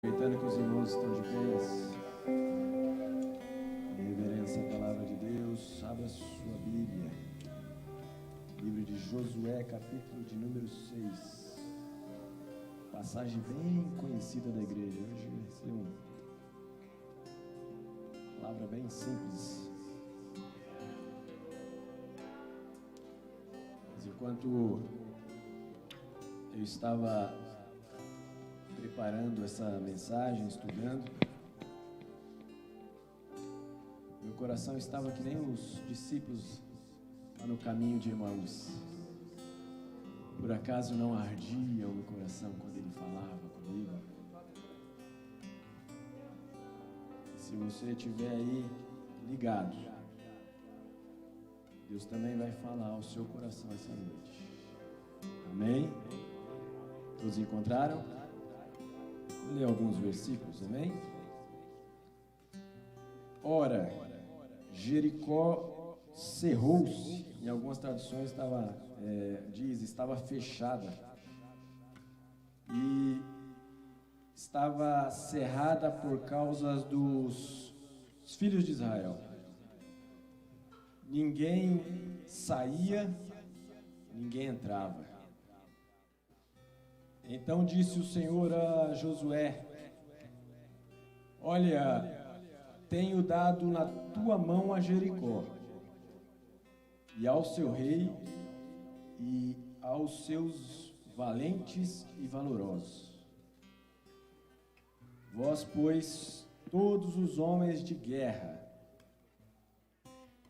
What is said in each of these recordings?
Aproveitando que os irmãos estão de pés, em reverência à palavra de Deus, abra sua Bíblia, livro de Josué, capítulo de número 6, passagem bem conhecida da igreja. Hoje vai ser uma palavra bem simples. Mas enquanto eu estava preparando essa mensagem, estudando, meu coração estava que nem os discípulos lá no caminho de Emaús. Por acaso não ardia o meu coração quando ele falava comigo? Se você estiver aí ligado, Deus também vai falar ao seu coração essa noite. Amém? Todos encontraram? Vou ler alguns versículos, amém? Ora, Jericó cerrou-se, em algumas traduções estava fechada, e estava cerrada por causa dos filhos de Israel. Ninguém saía, ninguém entrava. Então disse o Senhor a Josué: olha, tenho dado na tua mão a Jericó, e ao seu rei, e aos seus valentes e valorosos. Vós, pois, todos os homens de guerra,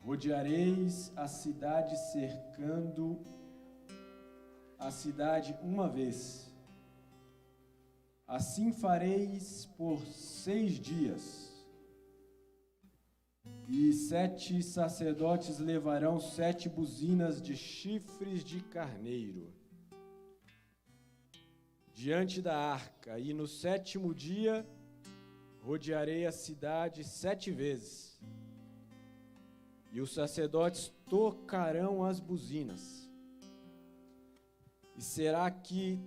rodeareis a cidade, cercando a cidade uma vez. Assim fareis por 6 dias, e 7 sacerdotes levarão 7 buzinas de chifres de carneiro diante da arca, e no 7º dia rodearei a cidade 7 vezes, e os sacerdotes tocarão as buzinas, e será que,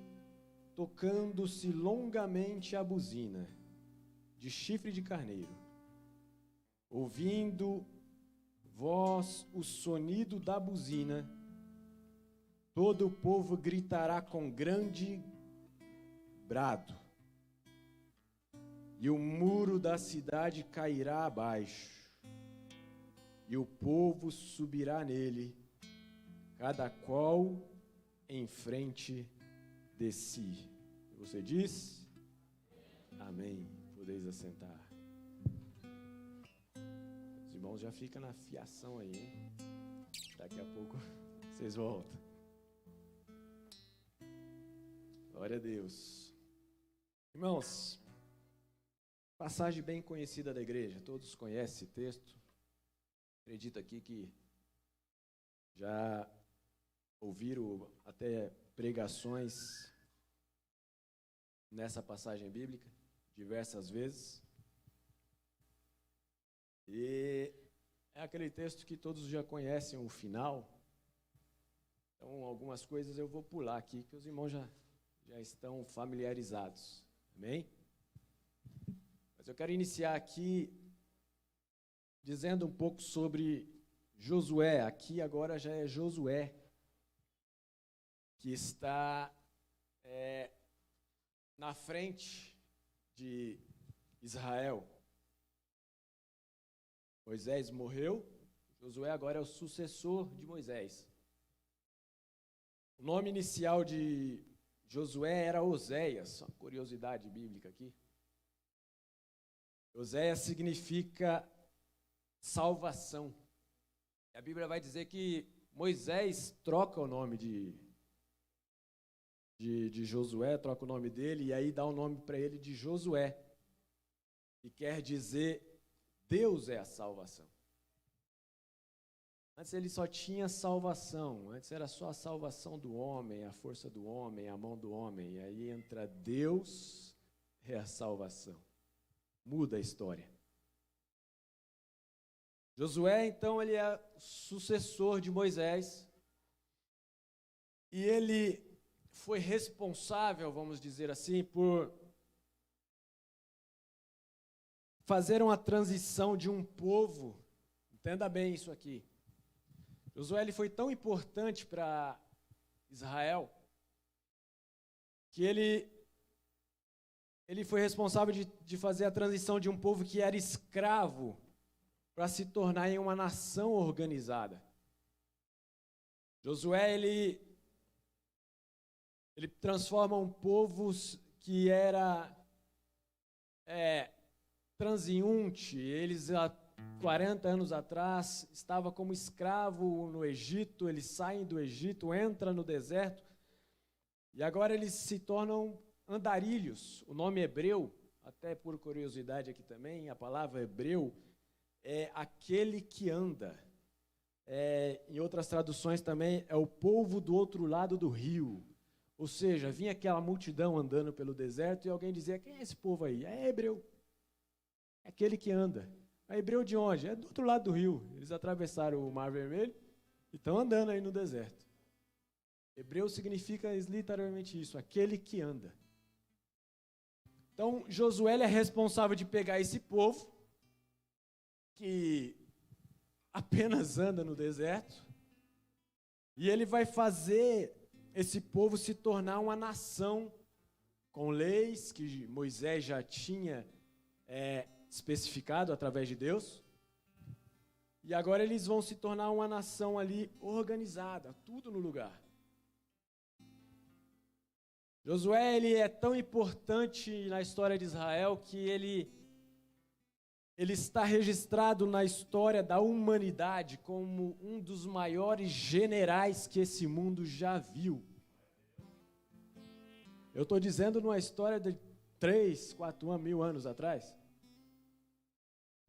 tocando-se longamente a buzina de chifre de carneiro, ouvindo vós o sonido da buzina, todo o povo gritará com grande brado, e o muro da cidade cairá abaixo, e o povo subirá nele, cada qual em frente de si. Você diz? Amém. Podeis assentar. Os irmãos já ficam na fiação aí, hein? Daqui a pouco vocês voltam. Glória a Deus. Irmãos, passagem bem conhecida da igreja. Todos conhecem esse texto. Acredito aqui que já ouviram até pregações nessa passagem bíblica diversas vezes, e é aquele texto que todos já conhecem o final. Então algumas coisas eu vou pular aqui, que os irmãos já estão familiarizados, amém? Mas eu quero iniciar aqui dizendo um pouco sobre Josué. Aqui agora já é Josué que está na frente de Israel. Moisés morreu, Josué agora é o sucessor de Moisés. O nome inicial de Josué era Oséias, só uma curiosidade bíblica aqui. Oséias significa salvação. A Bíblia vai dizer que Moisés troca o nome de Josué, troca o nome dele, e aí dá o nome para ele de Josué, que quer dizer Deus é a salvação. Antes ele só tinha salvação, antes era só a salvação do homem, a força do homem, a mão do homem, e aí entra Deus é a salvação. Muda a história. Josué, então, ele é sucessor de Moisés, e ele foi responsável, vamos dizer assim, por fazer uma transição de um povo, entenda bem isso aqui. Josué ele foi tão importante para Israel que ele foi responsável de fazer a transição de um povo que era escravo para se tornar em uma nação organizada. Josué, ele transforma um povo que era transeunte. Eles, há 40 anos atrás, estavam como escravo no Egito, eles saem do Egito, entram no deserto, e agora eles se tornam andarilhos. O nome hebreu, até por curiosidade aqui também, a palavra hebreu é aquele que anda. Em outras traduções também, é o povo do outro lado do rio. Ou seja, vinha aquela multidão andando pelo deserto e alguém dizia, quem é esse povo aí? É hebreu. É aquele que anda. É hebreu de onde? É do outro lado do rio. Eles atravessaram o Mar Vermelho e estão andando aí no deserto. Hebreu significa literalmente isso, aquele que anda. Então, Josué é responsável de pegar esse povo que apenas anda no deserto, e ele vai fazer esse povo se tornar uma nação com leis que Moisés já tinha especificado através de Deus, e agora eles vão se tornar uma nação ali organizada, tudo no lugar. Josué ele é tão importante na história de Israel que ele está registrado na história da humanidade como um dos maiores generais que esse mundo já viu. Eu estou dizendo numa história de 3, 4 mil anos atrás.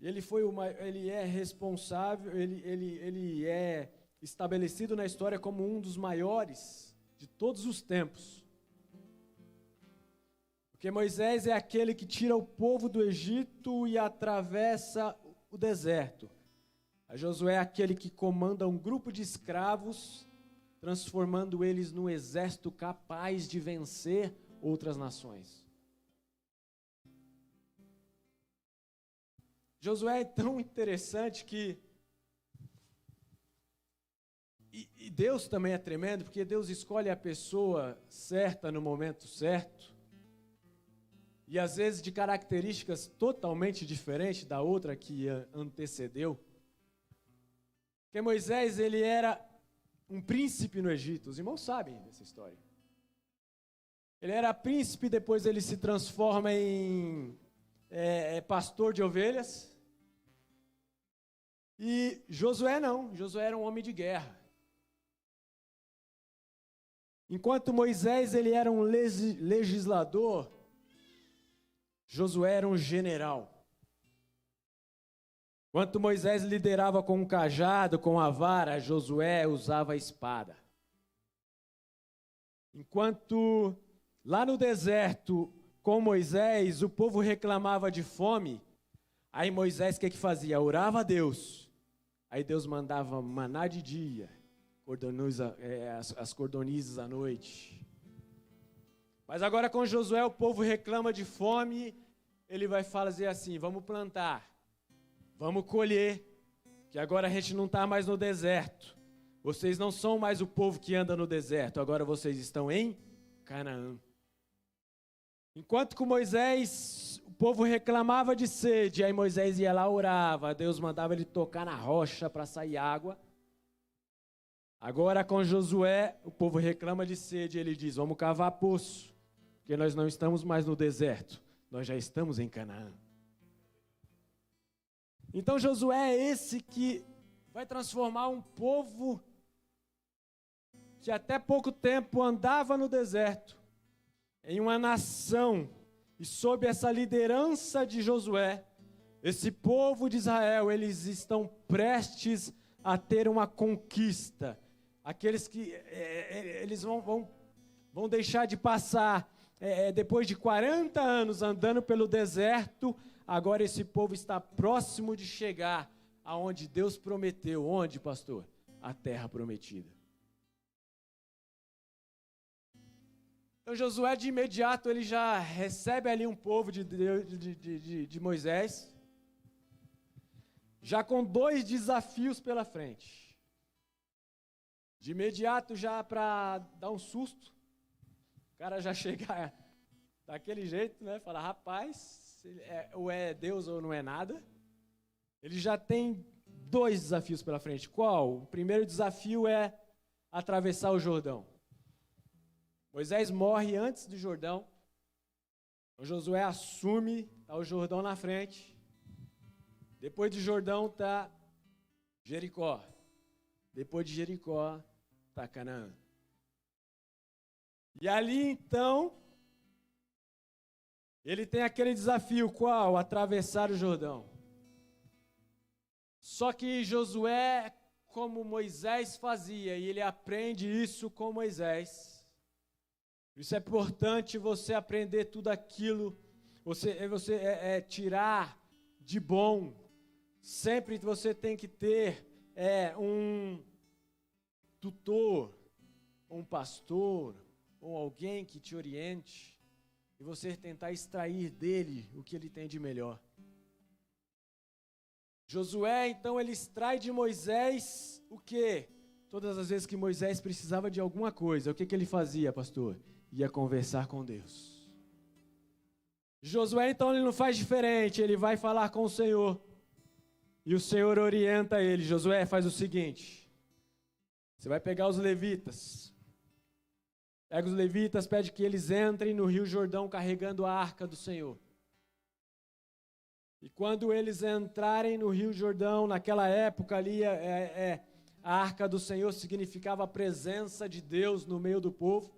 Ele é responsável, ele é estabelecido na história como um dos maiores de todos os tempos. Porque Moisés é aquele que tira o povo do Egito e atravessa o deserto. A Josué é aquele que comanda um grupo de escravos, transformando eles num exército capaz de vencer outras nações. Josué é tão interessante que... E Deus também é tremendo, porque Deus escolhe a pessoa certa no momento certo. E às vezes de características totalmente diferentes da outra que antecedeu. Porque Moisés, ele era um príncipe no Egito. Os irmãos sabem dessa história. Ele era príncipe, depois ele se transforma em pastor de ovelhas. E Josué não. Josué era um homem de guerra. Enquanto Moisés, ele era um legislador, Josué era um general. Enquanto Moisés liderava com um cajado, com a vara, Josué usava a espada. Enquanto lá no deserto, com Moisés, o povo reclamava de fome, aí Moisés o que fazia? Orava a Deus. Aí Deus mandava maná de dia, as cordonizes à noite. Mas agora com Josué o povo reclama de fome, ele vai fazer assim, vamos plantar, vamos colher, que agora a gente não está mais no deserto. Vocês não são mais o povo que anda no deserto, agora vocês estão em Canaã. Enquanto com Moisés, o povo reclamava de sede, aí Moisés ia lá, orava, Deus mandava ele tocar na rocha para sair água. Agora com Josué, o povo reclama de sede, ele diz, vamos cavar poço, porque nós não estamos mais no deserto, nós já estamos em Canaã. Então Josué é esse que vai transformar um povo que até pouco tempo andava no deserto, em uma nação, e sob essa liderança de Josué, esse povo de Israel, eles estão prestes a ter uma conquista. Aqueles que eles vão deixar de passar, depois de 40 anos andando pelo deserto, agora esse povo está próximo de chegar aonde Deus prometeu. Onde, pastor? A terra prometida. Então Josué de imediato ele já recebe ali um povo de Moisés, já com 2 desafios pela frente. De imediato, já para dar um susto, o cara já chega daquele jeito, né? Fala, rapaz, ou é Deus ou não é nada. Ele já tem 2 desafios pela frente. Qual? O primeiro desafio é atravessar o Jordão. Moisés morre antes do Jordão. O Josué assume, está o Jordão na frente. Depois de Jordão está Jericó. Depois de Jericó está Canaã. E ali então, ele tem aquele desafio, qual? Atravessar o Jordão. Só que Josué, como Moisés fazia, e ele aprende isso com Moisés. Por isso é importante você aprender tudo aquilo, você tirar de bom. Sempre você tem que ter um tutor, um pastor, ou alguém que te oriente, e você tentar extrair dele o que ele tem de melhor. Josué, então, ele extrai de Moisés o quê? Todas as vezes que Moisés precisava de alguma coisa, o que ele fazia, pastor? Ia conversar com Deus. Josué, então, ele não faz diferente, ele vai falar com o Senhor. E o Senhor orienta ele. Josué, faz o seguinte, você vai pegar os levitas. Pega os levitas, pede que eles entrem no Rio Jordão carregando a arca do Senhor. E quando eles entrarem no Rio Jordão, naquela época ali, a arca do Senhor significava a presença de Deus no meio do povo.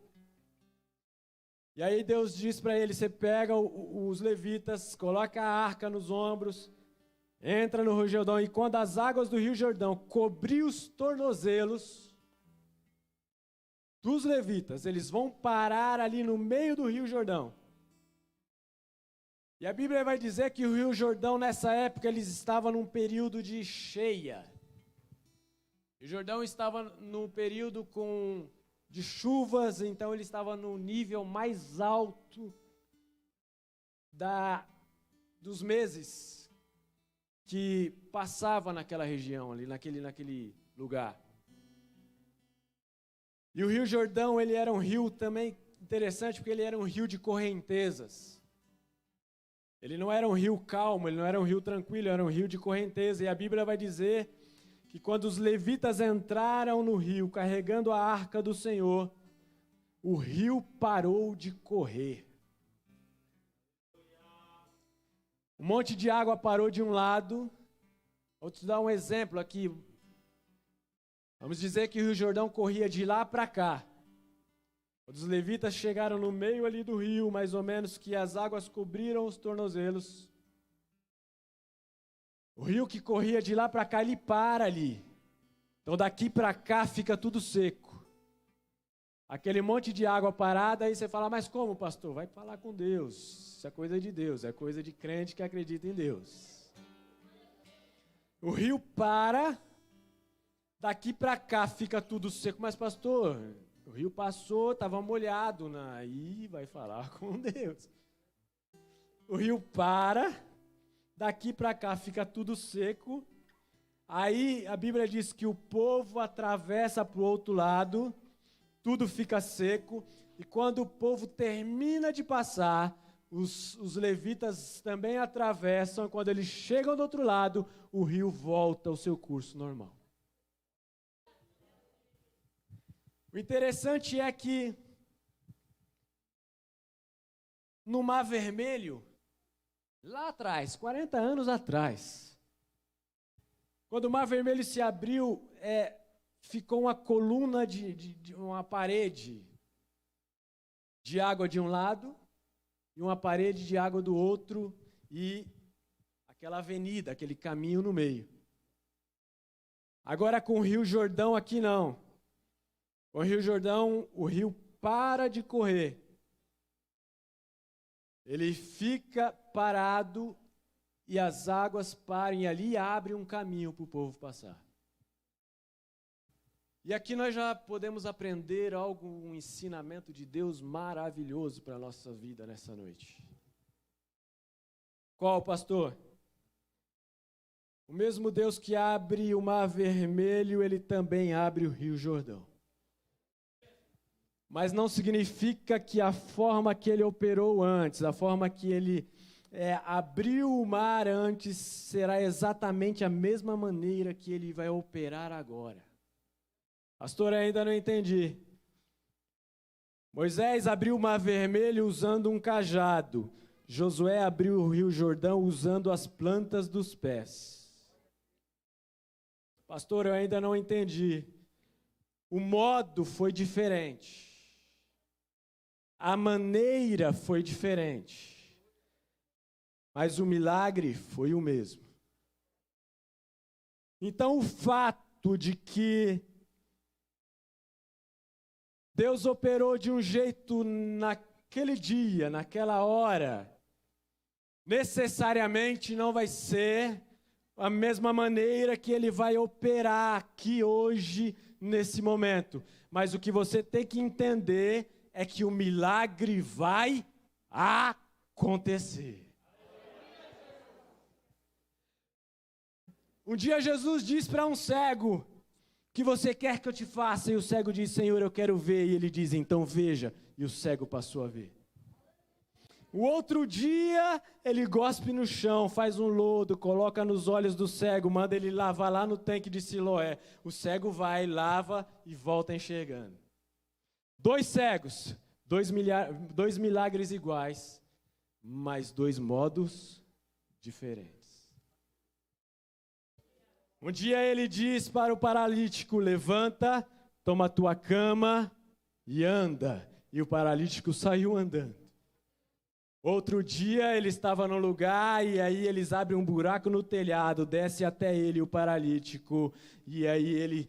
E aí Deus diz para ele, você pega os levitas, coloca a arca nos ombros, entra no Rio Jordão, e quando as águas do Rio Jordão cobrir os tornozelos dos levitas, eles vão parar ali no meio do Rio Jordão. E a Bíblia vai dizer que o Rio Jordão, nessa época, eles estavam num período de cheia. O Jordão estava num período de chuvas, então ele estava no nível mais alto dos meses que passava naquela região, ali naquele lugar. E o Rio Jordão, ele era um rio também interessante, porque ele era um rio de correntezas. Ele não era um rio calmo, ele não era um rio tranquilo, era um rio de correnteza. E a Bíblia vai dizer que quando os levitas entraram no rio, carregando a arca do Senhor, o rio parou de correr. Um monte de água parou de um lado. Vou te dar um exemplo aqui. Vamos dizer que o Rio Jordão corria de lá para cá. Quando os levitas chegaram no meio ali do rio, mais ou menos, que as águas cobriram os tornozelos, o rio que corria de lá para cá, ele para ali. Então daqui para cá fica tudo seco. Aquele monte de água parada, aí você fala, mas como, pastor? Vai falar com Deus. Isso é coisa de Deus, é coisa de crente que acredita em Deus. O rio para, daqui para cá fica tudo seco, mas pastor, o rio passou, estava molhado, aí vai falar com Deus. O rio para, daqui para cá fica tudo seco, aí a Bíblia diz que o povo atravessa para o outro lado, tudo fica seco, e quando o povo termina de passar, os levitas também atravessam, quando eles chegam do outro lado, o rio volta ao seu curso normal. O interessante é que no Mar Vermelho, lá atrás, 40 anos atrás, quando o Mar Vermelho se abriu, ficou uma coluna de uma parede de água de um lado e uma parede de água do outro e aquela avenida, aquele caminho no meio. Agora com o Rio Jordão aqui não. Com o Rio Jordão, o rio para de correr. Ele fica parado e as águas param e ali abre um caminho para o povo passar. E aqui nós já podemos aprender um ensinamento de Deus maravilhoso para a nossa vida nessa noite. Qual, pastor? O mesmo Deus que abre o Mar Vermelho, Ele também abre o Rio Jordão. Mas não significa que a forma que Ele operou antes, a forma que Ele abriu o mar antes, será exatamente a mesma maneira que Ele vai operar agora. Pastor, ainda não entendi. Moisés abriu o Mar Vermelho usando um cajado. Josué abriu o Rio Jordão usando as plantas dos pés. Pastor, eu ainda não entendi. O modo foi diferente. A maneira foi diferente. Mas o milagre foi o mesmo. Então, o fato de que Deus operou de um jeito naquele dia, naquela hora, necessariamente não vai ser a mesma maneira que Ele vai operar aqui hoje, nesse momento. Mas o que você tem que entender é que o milagre vai acontecer. Um dia Jesus disse para um cego: "O que você quer que eu te faça?" E o cego disse: "Senhor, eu quero ver." E ele diz: "Então veja." E o cego passou a ver. O outro dia, ele gospe no chão, faz um lodo, coloca nos olhos do cego, manda ele lavar lá no tanque de Siloé. O cego vai, lava e volta enxergando. 2 cegos, 2 milagres iguais, mas 2 modos diferentes. Um dia ele diz para o paralítico: "Levanta, toma a tua cama e anda." E o paralítico saiu andando. Outro dia ele estava num lugar e aí eles abrem um buraco no telhado, desce até ele o paralítico, e aí ele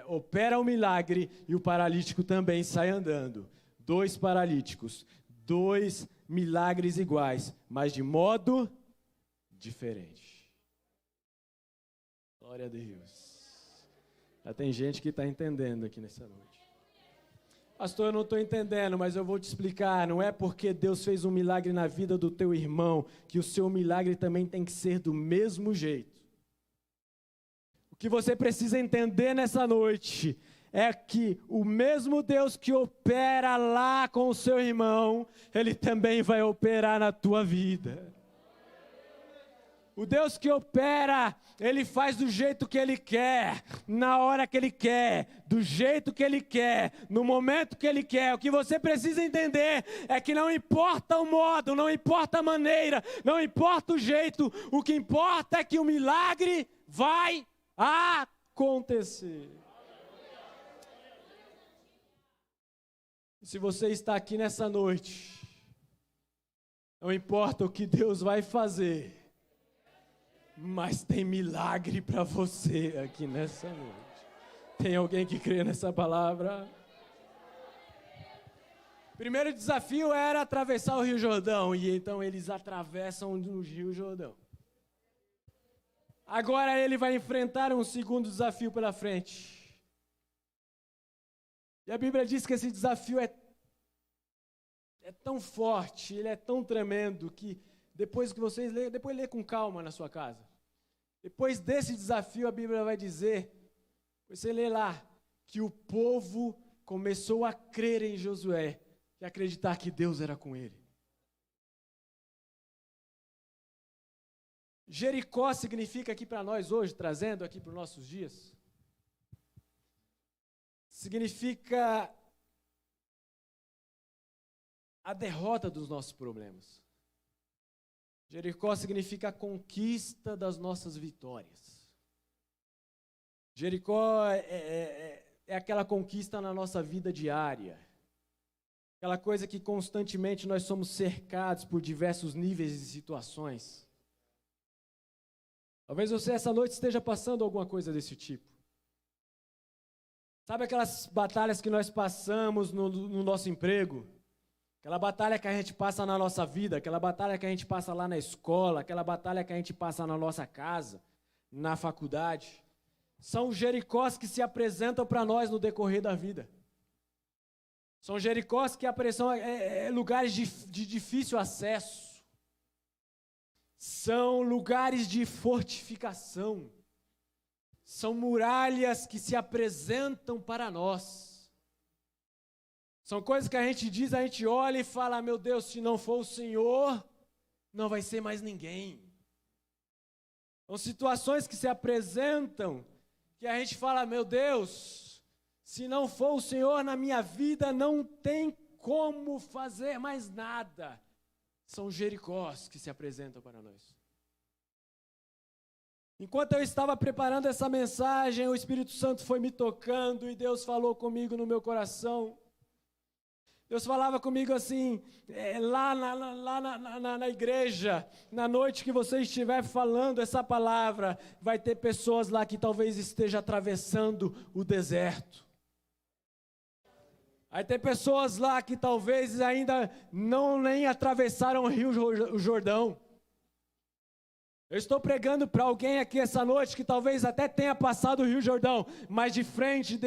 opera o milagre e o paralítico também sai andando. 2 paralíticos, 2 milagres iguais, mas de modo diferente. Glória a Deus. Já tem gente que está entendendo aqui nessa noite. Pastor, eu não estou entendendo, mas eu vou te explicar. Não é porque Deus fez um milagre na vida do teu irmão que o seu milagre também tem que ser do mesmo jeito. O que você precisa entender nessa noite é que o mesmo Deus que opera lá com o seu irmão, Ele também vai operar na tua vida. O Deus que opera, Ele faz do jeito que Ele quer, na hora que Ele quer, do jeito que Ele quer, no momento que Ele quer. O que você precisa entender é que não importa o modo, não importa a maneira, não importa o jeito, o que importa é que o milagre vai acontecer. Se você está aqui nessa noite, não importa o que Deus vai fazer, mas tem milagre para você aqui nessa noite. Tem alguém que crê nessa palavra? O primeiro desafio era atravessar o Rio Jordão, e então eles atravessam o Rio Jordão. Agora ele vai enfrentar um segundo desafio pela frente. E a Bíblia diz que esse desafio é tão forte, ele é tão tremendo, que depois que vocês lê, depois lê com calma na sua casa. Depois desse desafio, a Bíblia vai dizer, você lê lá, que o povo começou a crer em Josué e acreditar que Deus era com ele. Jericó significa aqui para nós hoje, trazendo aqui para os nossos dias, significa a derrota dos nossos problemas. Jericó significa a conquista das nossas vitórias. Jericó é aquela conquista na nossa vida diária. Aquela coisa que constantemente nós somos cercados por diversos níveis de situações. Talvez você essa noite esteja passando alguma coisa desse tipo. Sabe aquelas batalhas que nós passamos no nosso emprego? Aquela batalha que a gente passa na nossa vida, aquela batalha que a gente passa lá na escola, aquela batalha que a gente passa na nossa casa, na faculdade. São Jericós que se apresentam para nós no decorrer da vida. São Jericós que são lugares de difícil acesso. são lugares de fortificação, são muralhas que se apresentam para nós. São coisas que a gente diz, a gente olha e fala, meu Deus, se não for o Senhor, não vai ser mais ninguém. São situações que se apresentam, que a gente fala, meu Deus, se não for o Senhor na minha vida, não tem como fazer mais nada. São Jericós que se apresentam para nós. Enquanto eu estava preparando essa mensagem, o Espírito Santo foi me tocando e Deus falou comigo no meu coração. Deus falava comigo assim, lá na igreja, na noite que você estiver falando essa palavra, vai ter pessoas lá que talvez estejam atravessando o deserto. Vai ter pessoas lá que talvez ainda nem atravessaram o Rio Jordão. Eu estou pregando para alguém aqui essa noite que talvez até tenha passado o Rio Jordão, mas de frente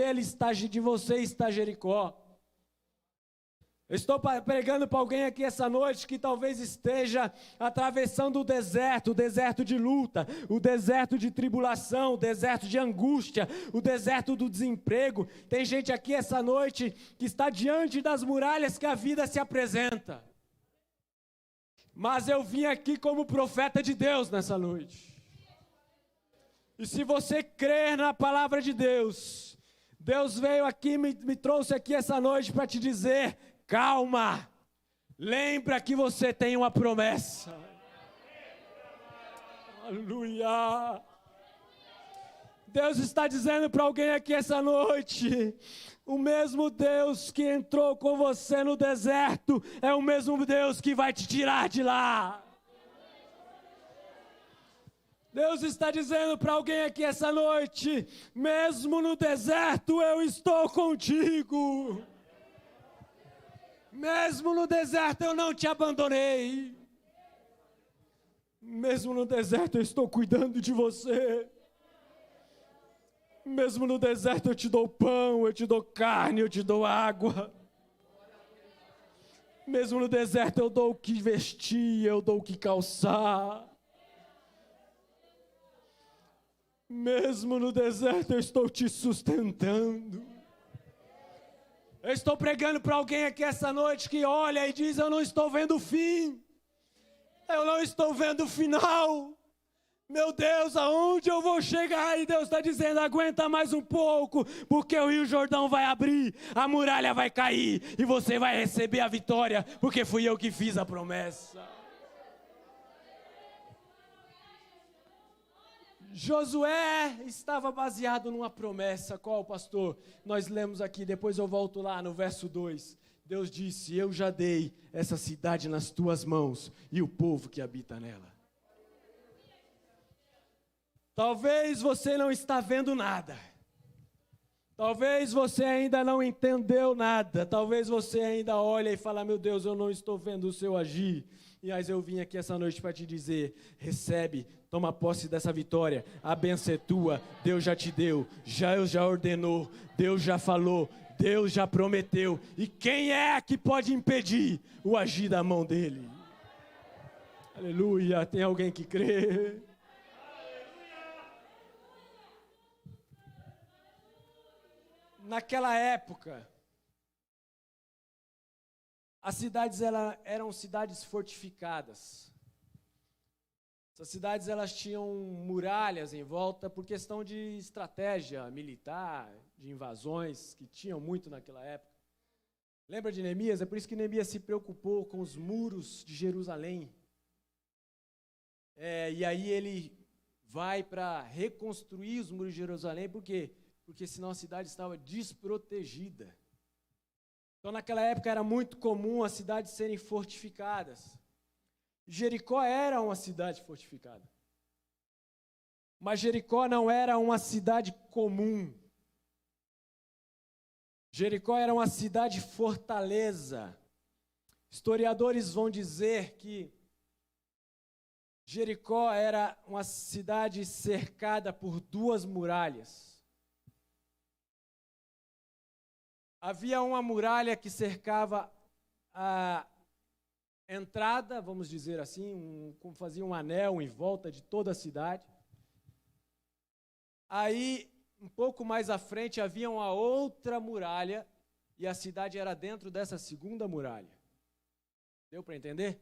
de você está Jericó. Eu estou pregando para alguém aqui essa noite que talvez esteja atravessando o deserto de luta, o deserto de tribulação, o deserto de angústia, o deserto do desemprego. Tem gente aqui essa noite que está diante das muralhas que a vida se apresenta. Mas eu vim aqui como profeta de Deus nessa noite. E se você crer na palavra de Deus, Deus veio aqui, me trouxe aqui essa noite para te dizer: calma, lembra que você tem uma promessa. Aleluia. Deus está dizendo para alguém aqui essa noite: o mesmo Deus que entrou com você no deserto é o mesmo Deus que vai te tirar de lá. Deus está dizendo para alguém aqui essa noite: mesmo no deserto eu estou contigo. Mesmo no deserto eu não te abandonei. Mesmo no deserto eu estou cuidando de você. Mesmo no deserto eu te dou pão, eu te dou carne, eu te dou água. Mesmo no deserto eu dou o que vestir, eu dou o que calçar. Mesmo no deserto eu estou te sustentando. Eu estou pregando para alguém aqui essa noite que olha e diz: eu não estou vendo o fim. Eu não estou vendo o final. Meu Deus, aonde eu vou chegar? E Deus está dizendo: aguenta mais um pouco, porque o Rio Jordão vai abrir, a muralha vai cair e você vai receber a vitória, porque fui eu que fiz a promessa. Josué estava baseado numa promessa. Qual, pastor? Nós lemos aqui, depois eu volto lá no verso 2. Deus disse: eu já dei essa cidade nas tuas mãos e o povo que habita nela. Talvez você não está vendo nada. Talvez você ainda não entendeu nada. Talvez você ainda olha e fala: meu Deus, eu não estou vendo o seu agir. Mas eu vim aqui essa noite para te dizer: recebe, toma posse dessa vitória. A bênção é tua, Deus já te deu, Deus já ordenou, Deus já falou, Deus já prometeu. E quem é que pode impedir o agir da mão dele? Aleluia, tem alguém que crê? Naquela época, as cidades eram cidades fortificadas. Essas cidades elas tinham muralhas em volta por questão de estratégia militar, de invasões, que tinham muito naquela época. Lembra de Neemias? É por isso que Neemias se preocupou com os muros de Jerusalém. E aí ele vai para reconstruir os muros de Jerusalém, por quê? Porque senão a cidade estava desprotegida. Então naquela época era muito comum as cidades serem fortificadas. Jericó era uma cidade fortificada. Mas Jericó não era uma cidade comum. Jericó era uma cidade fortaleza. Historiadores vão dizer que Jericó era uma cidade cercada por 2 muralhas. Havia uma muralha que cercava entrada, vamos dizer assim, fazia um anel em volta de toda a cidade. Aí, um pouco mais à frente, havia uma outra muralha, e a cidade era dentro dessa segunda muralha. Deu para entender?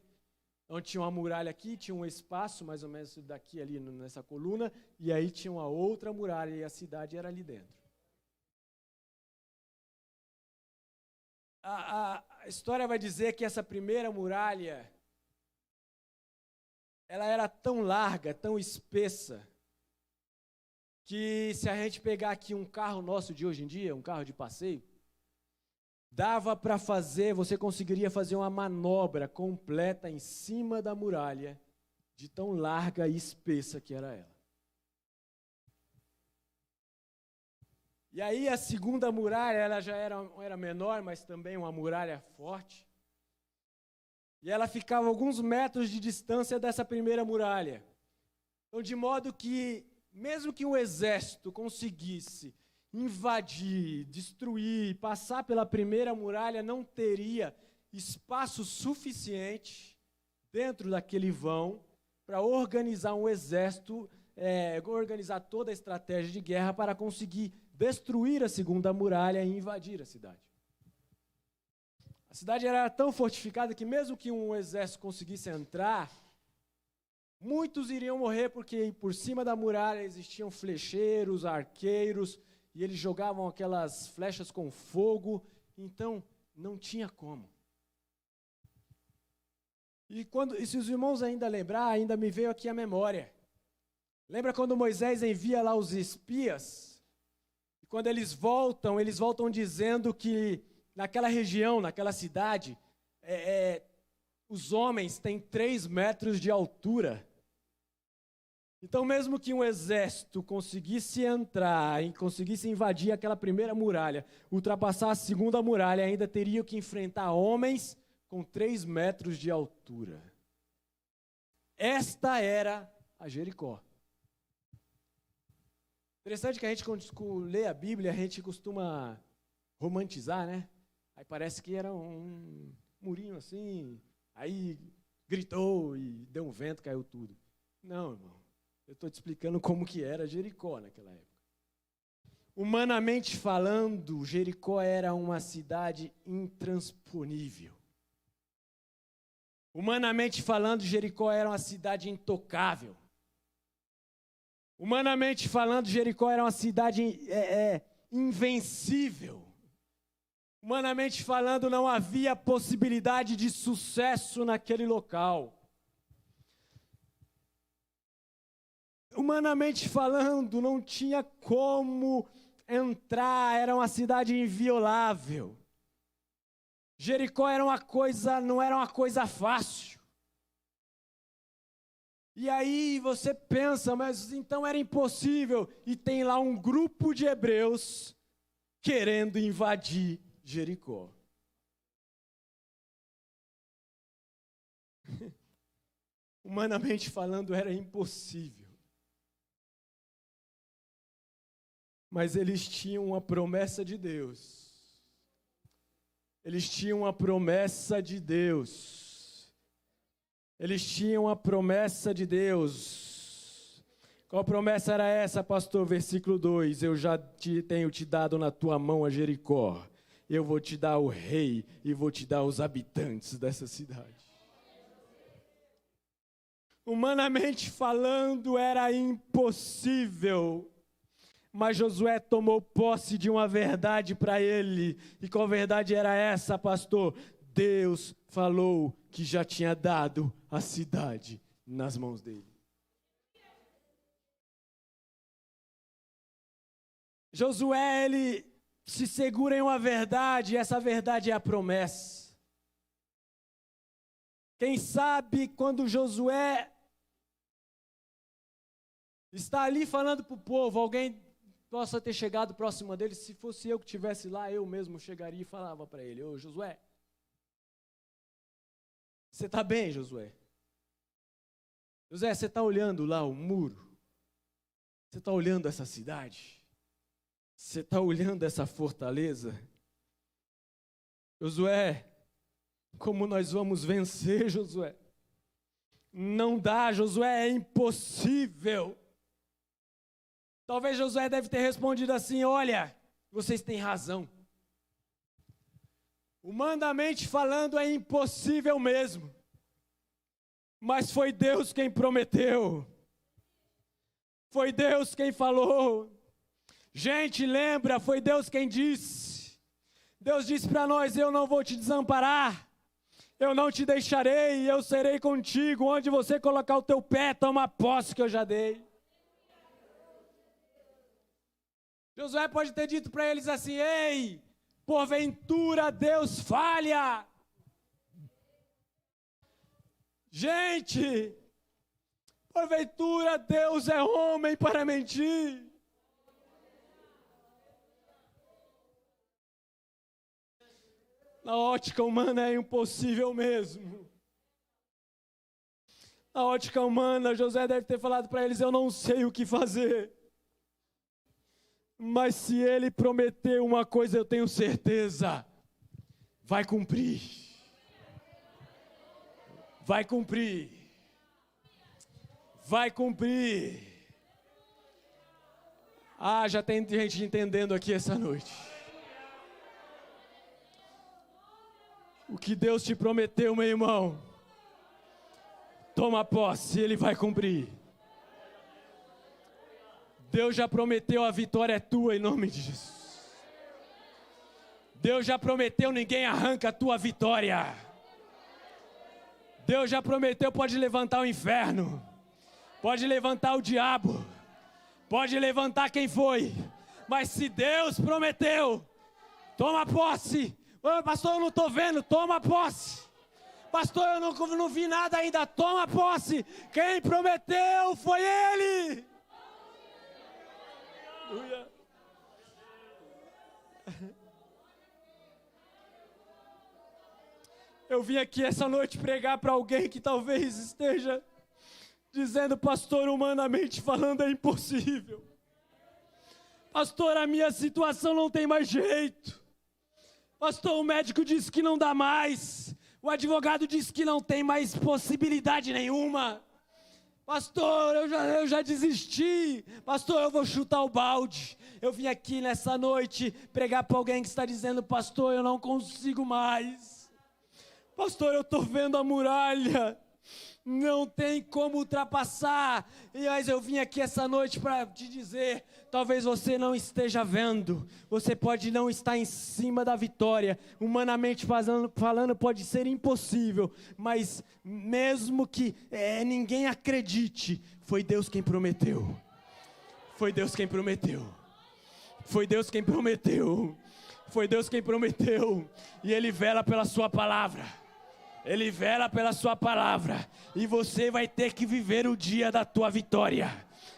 Então tinha uma muralha aqui, tinha um espaço, mais ou menos daqui ali nessa coluna, e aí tinha uma outra muralha, e a cidade era ali dentro. A história vai dizer que essa primeira muralha, ela era tão larga, tão espessa, que se a gente pegar aqui um carro nosso de hoje em dia, um carro de passeio, dava para fazer, você conseguiria fazer uma manobra completa em cima da muralha, de tão larga e espessa que era ela. E aí a segunda muralha, ela já era menor, mas também uma muralha forte. E ela ficava a alguns metros de distância dessa primeira muralha. Então, de modo que, mesmo que um exército conseguisse invadir, destruir, passar pela primeira muralha, não teria espaço suficiente dentro daquele vão para organizar um exército, organizar toda a estratégia de guerra para conseguir destruir a segunda muralha e invadir a cidade. A cidade era tão fortificada que mesmo que um exército conseguisse entrar, muitos iriam morrer porque por cima da muralha existiam flecheiros, arqueiros, e eles jogavam aquelas flechas com fogo, então não tinha como. E se os irmãos ainda lembrar, ainda me veio aqui a memória. Lembra quando Moisés envia lá os espias? E quando eles voltam dizendo que naquela região, naquela cidade, os homens têm 3 metros de altura. Então, mesmo que um exército conseguisse entrar e conseguisse invadir aquela primeira muralha, ultrapassar a segunda muralha, ainda teria que enfrentar homens com 3 metros de altura. Esta era a Jericó. Interessante que a gente, quando lê a Bíblia, a gente costuma romantizar, né? Aí parece que era um murinho assim, aí gritou e deu um vento, caiu tudo. Não, irmão. Eu estou te explicando como que era Jericó naquela época. Humanamente falando, Jericó era uma cidade intransponível. Humanamente falando, Jericó era uma cidade intocável. Humanamente falando, Jericó era uma cidade invencível. Humanamente falando, não havia possibilidade de sucesso naquele local. Humanamente falando, não tinha como entrar, era uma cidade inviolável. Jericó não era uma coisa fácil. E aí você pensa, mas então era impossível. E tem lá um grupo de hebreus querendo invadir Jericó. Humanamente falando, era impossível. Mas eles tinham uma promessa de Deus. Eles tinham uma promessa de Deus. Eles tinham a promessa de Deus. Qual promessa era essa, pastor? Versículo 2. Eu já tenho te dado na tua mão a Jericó. Eu vou te dar o rei e vou te dar os habitantes dessa cidade. Humanamente falando, era impossível. Mas Josué tomou posse de uma verdade para ele. E qual verdade era essa, pastor? Deus falou que já tinha dado a cidade nas mãos dele. Josué, ele se segura em uma verdade, e essa verdade é a promessa. Quem sabe quando Josué está ali falando para o povo, alguém possa ter chegado próximo dele, se fosse eu que estivesse lá, eu mesmo chegaria e falava para ele: ô Josué, você está bem, Josué? Josué, você está olhando lá o muro? Você está olhando essa cidade? Você está olhando essa fortaleza? Josué, Como nós vamos vencer, Josué? Não dá, Josué, é impossível. Talvez Josué deve ter respondido assim: olha, vocês têm razão. Humanamente falando é impossível mesmo. Mas foi Deus quem prometeu. Foi Deus quem falou. Gente, lembra, foi Deus quem disse. Deus disse para nós: eu não vou te desamparar. Eu não te deixarei, eu serei contigo. Onde você colocar o teu pé, toma posse que eu já dei. Josué pode ter dito para eles assim: ei, porventura Deus falha. Gente, porventura Deus é homem para mentir. Na ótica humana é impossível mesmo. Na ótica humana, Josué deve ter falado para eles: eu não sei o que fazer. Mas se ele prometeu uma coisa, eu tenho certeza, vai cumprir. Vai cumprir. Vai cumprir. Ah, já tem gente entendendo aqui essa noite. O que Deus te prometeu, meu irmão, toma posse, Ele vai cumprir. Deus já prometeu, a vitória é tua em nome de Jesus. Deus já prometeu, ninguém arranca a tua vitória. Deus já prometeu, pode levantar o inferno, pode levantar o diabo, pode levantar quem foi, mas se Deus prometeu, toma posse. Ô, pastor, eu não estou vendo, toma posse. Pastor, eu não vi nada ainda, toma posse. Quem prometeu foi Ele. Aleluia. Eu vim aqui essa noite pregar para alguém que talvez esteja dizendo: pastor, humanamente falando é impossível. Pastor, a minha situação não tem mais jeito. Pastor, o médico disse que não dá mais. O advogado disse que não tem mais possibilidade nenhuma. Pastor, eu já desisti. Pastor, eu vou chutar o balde. Eu vim aqui nessa noite pregar para alguém que está dizendo: pastor, eu não consigo mais. Pastor, eu estou vendo a muralha. Não tem como ultrapassar. Mas eu vim aqui essa noite para te dizer: talvez você não esteja vendo, você pode não estar em cima da vitória, humanamente falando pode ser impossível, mas mesmo que ninguém acredite, foi Deus quem prometeu. Foi Deus quem prometeu. Foi Deus quem prometeu. Foi Deus quem prometeu. E Ele vela pela sua palavra. Ele vela pela sua palavra, e você vai ter que viver o dia da tua vitória,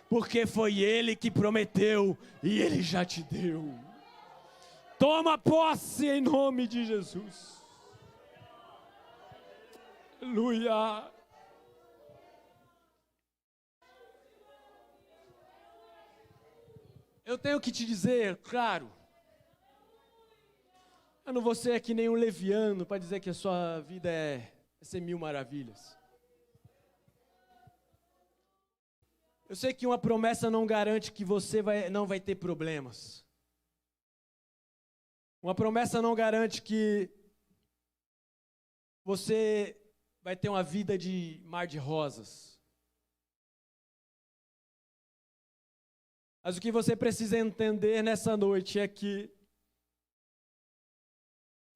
porque foi Ele que prometeu, e Ele já te deu. Toma posse em nome de Jesus. Aleluia. Eu tenho que te dizer, claro, eu não vou ser aqui nenhum leviano para dizer que a sua vida é ser mil maravilhas. Eu sei que uma promessa não garante que você não vai ter problemas. Uma promessa não garante que você vai ter uma vida de mar de rosas. Mas o que você precisa entender nessa noite é que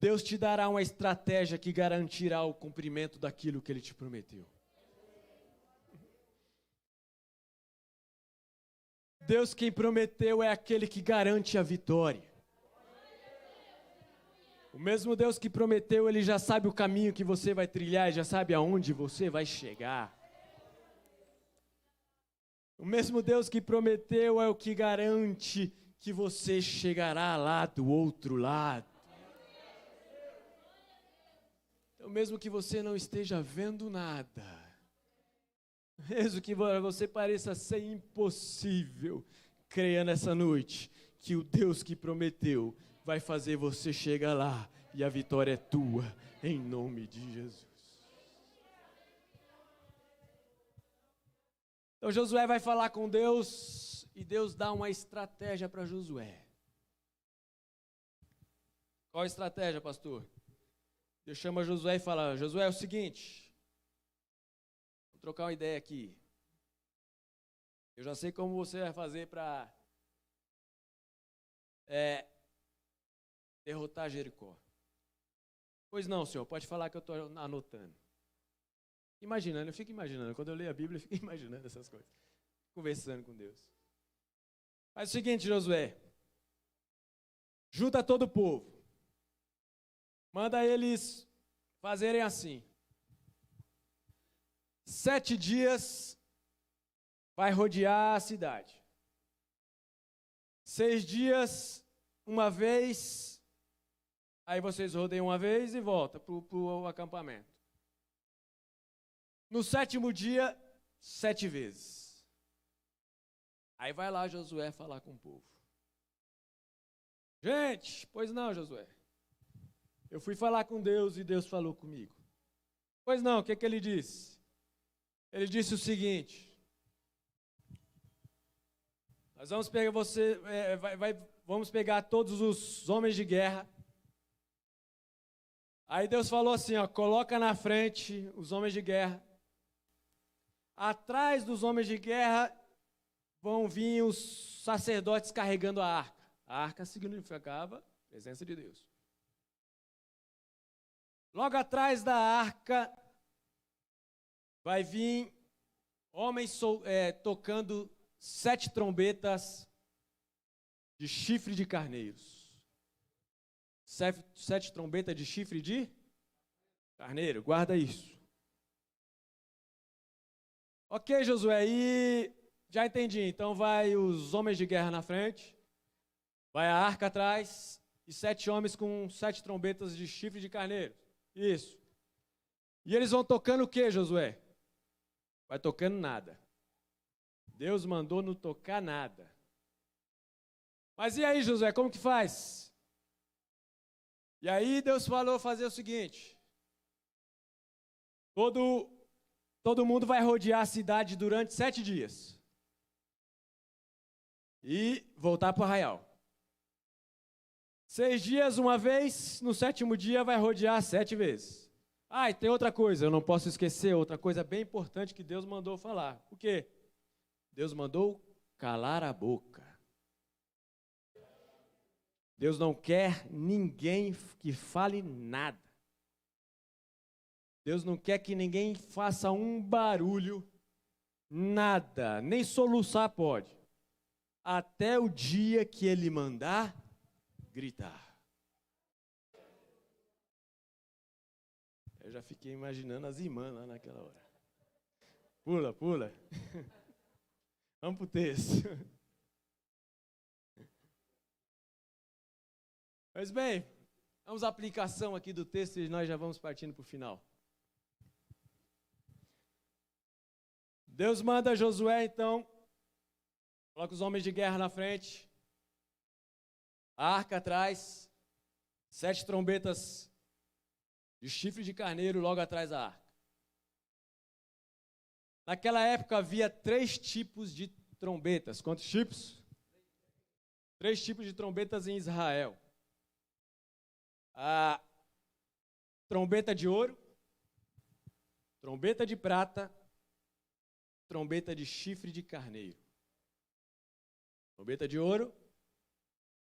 Deus te dará uma estratégia que garantirá o cumprimento daquilo que Ele te prometeu. Deus quem prometeu é aquele que garante a vitória. O mesmo Deus que prometeu, Ele já sabe o caminho que você vai trilhar, já sabe aonde você vai chegar. O mesmo Deus que prometeu é o que garante que você chegará lá do outro lado. Então, mesmo que você não esteja vendo nada, mesmo que você pareça ser impossível, creia nessa noite que o Deus que prometeu vai fazer você chegar lá e a vitória é tua, em nome de Jesus. Então Josué vai falar com Deus e Deus dá uma estratégia para Josué. Qual a estratégia, pastor? Deus chama Josué e fala: Josué, é o seguinte, vou trocar uma ideia aqui. Eu já sei como você vai fazer para derrotar Jericó. Pois não, senhor, pode falar que eu estou anotando. Imaginando, eu fico imaginando. Quando eu leio a Bíblia, eu fico imaginando essas coisas. Conversando com Deus. Faz o seguinte, Josué. Junta todo o povo. Manda eles fazerem assim. 7 dias vai rodear a cidade. 6 dias, uma vez. Aí vocês rodeiam uma vez e voltam para o acampamento. No 7º dia, 7 vezes. Aí vai lá Josué falar com o povo. Gente, pois não, Josué. Eu fui falar com Deus e Deus falou comigo. Pois não, o que ele disse? Ele disse o seguinte. Nós vamos pegar vamos pegar todos os homens de guerra. Aí Deus falou assim, ó, coloca na frente os homens de guerra. Atrás dos homens de guerra vão vir os sacerdotes carregando a arca. A arca significava a presença de Deus. Logo atrás da arca vai vir homens tocando 7 trombetas de chifre de carneiros. 7 trombetas de chifre de carneiro, guarda isso. Ok, Josué, e já entendi. Então vai os homens de guerra na frente, vai a arca atrás e 7 homens com 7 trombetas de chifre de carneiro. Isso. E eles vão tocando o que, Josué? Vai tocando nada. Deus mandou não tocar nada. Mas e aí, Josué, como que faz? E aí Deus falou fazer o seguinte. Todo mundo vai rodear a cidade durante 7 dias. E voltar para o arraial. 6 dias uma vez, no 7º dia vai rodear 7 vezes. Ah, e tem outra coisa, eu não posso esquecer, outra coisa bem importante que Deus mandou falar. O quê? Deus mandou calar a boca. Deus não quer ninguém que fale nada. Deus não quer que ninguém faça um barulho, nada, nem soluçar pode. Até o dia que Ele mandar gritar. Eu já fiquei imaginando as irmãs lá naquela hora. Pula, pula. Vamos para o texto. Mas bem, vamos à aplicação aqui do texto e nós já vamos partindo para o final. Deus manda Josué, então, coloca os homens de guerra na frente, a arca atrás, 7 trombetas de chifre de carneiro logo atrás da arca. Naquela época havia 3 tipos de trombetas. Quantos tipos? 3 tipos de trombetas em Israel. A trombeta de ouro, trombeta de prata, trombeta de chifre de carneiro. Trombeta de ouro,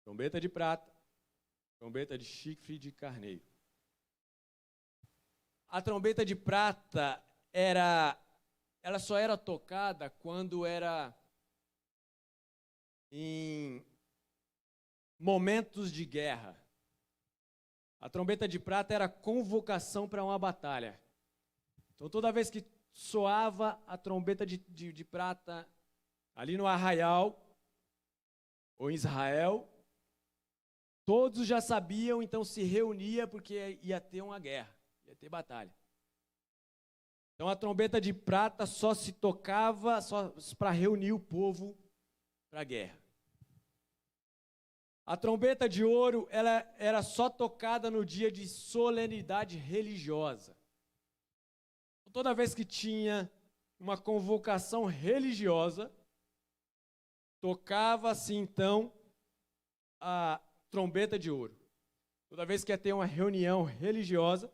trombeta de prata, trombeta de chifre de carneiro. A trombeta de prata ela só era tocada quando era em momentos de guerra. A trombeta de prata era convocação para uma batalha. Então, toda vez que soava a trombeta de prata ali no arraial, ou em Israel, todos já sabiam, então se reunia porque ia ter uma guerra, ia ter batalha. Então, a trombeta de prata só se tocava só para reunir o povo para a guerra. A trombeta de ouro, ela era só tocada no dia de solenidade religiosa. Toda vez que tinha uma convocação religiosa, tocava-se então a trombeta de ouro. Toda vez que ia ter uma reunião religiosa,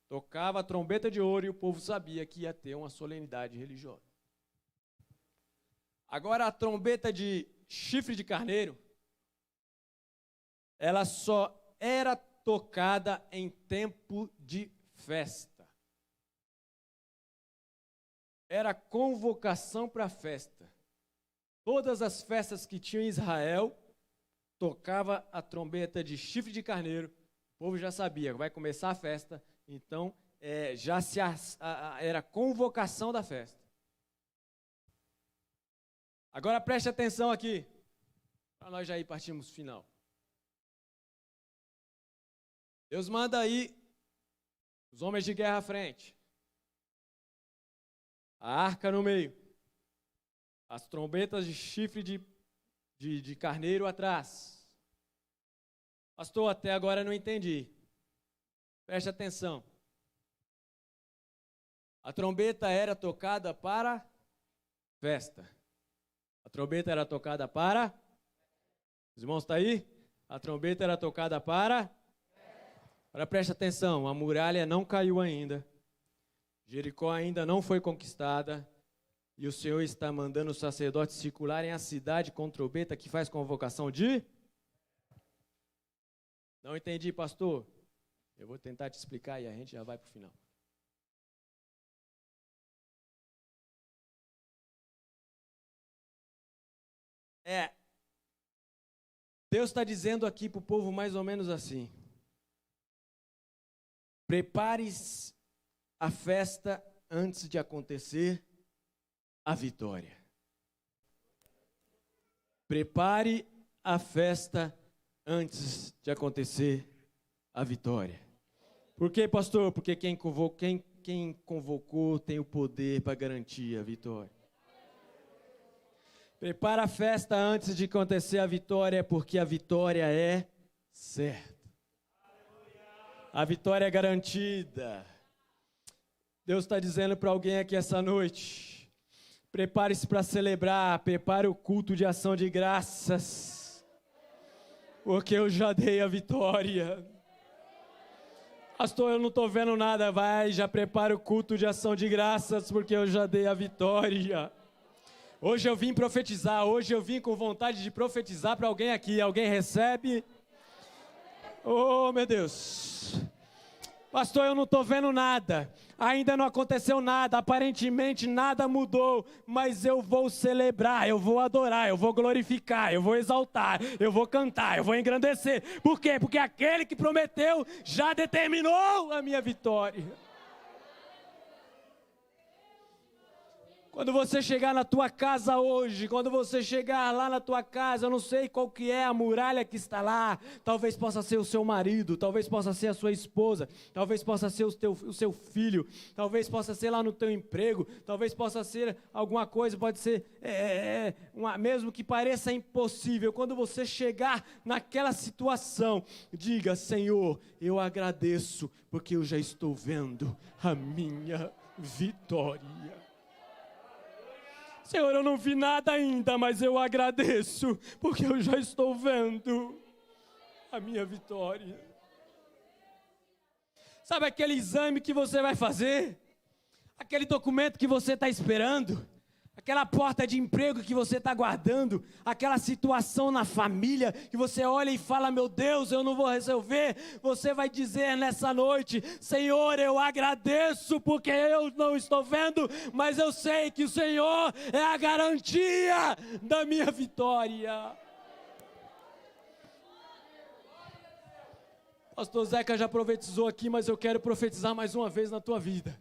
tocava a trombeta de ouro e o povo sabia que ia ter uma solenidade religiosa. Agora a trombeta de chifre de carneiro, ela só era tocada em tempo de festa. Era convocação para festa. Todas as festas que tinham em Israel, tocava a trombeta de chifre de carneiro, o povo já sabia, vai começar a festa, então era convocação da festa. Agora preste atenção aqui, para nós já ir partimos para o final. Deus manda aí os homens de guerra à frente, a arca no meio, as trombetas de chifre de carneiro atrás. Pastor, até agora eu não entendi. Preste atenção. A trombeta era tocada para festa. A trombeta era tocada para... Os irmãos estão aí? A trombeta era tocada para... Agora preste atenção, a muralha não caiu ainda. Jericó ainda não foi conquistada. E o Senhor está mandando os sacerdotes circularem a cidade com trombeta que faz convocação de... Não entendi, pastor. Eu vou tentar te explicar e a gente já vai para o final. Deus está dizendo aqui para o povo mais ou menos assim: prepare-se a festa antes de acontecer a vitória. Prepare a festa antes de acontecer a vitória. Por quê, pastor? Porque quem convocou tem o poder para garantir a vitória. Prepara a festa antes de acontecer a vitória, porque a vitória é certa. A vitória é garantida. Deus está dizendo para alguém aqui essa noite: prepare-se para celebrar, prepare o culto de ação de graças, porque eu já dei a vitória. Pastor, eu não estou vendo nada. Vai, já prepara o culto de ação de graças, porque eu já dei a vitória. Hoje eu vim profetizar, hoje eu vim com vontade de profetizar para alguém aqui. Alguém recebe? Oh, meu Deus. Pastor, eu não estou vendo nada. Ainda não aconteceu nada, aparentemente nada mudou, mas eu vou celebrar, eu vou adorar, eu vou glorificar, eu vou exaltar, eu vou cantar, eu vou engrandecer. Por quê? Porque aquele que prometeu já determinou a minha vitória. Quando você chegar na tua casa hoje, quando você chegar lá na tua casa, eu não sei qual que é a muralha que está lá, talvez possa ser o seu marido, talvez possa ser a sua esposa, talvez possa ser o seu filho, talvez possa ser lá no teu emprego, talvez possa ser alguma coisa, pode ser, mesmo que pareça impossível. Quando você chegar naquela situação, diga: Senhor, eu agradeço, porque eu já estou vendo a minha vitória. Senhor, eu não vi nada ainda, mas eu agradeço, porque eu já estou vendo a minha vitória. Sabe aquele exame que você vai fazer? Aquele documento que você está esperando? Aquela porta de emprego que você está aguardando? Aquela situação na família que você olha e fala: meu Deus, eu não vou resolver. Você vai dizer nessa noite: Senhor, eu agradeço porque eu não estou vendo, mas eu sei que o Senhor é a garantia da minha vitória. Pastor Zeca já profetizou aqui, mas eu quero profetizar mais uma vez na tua vida.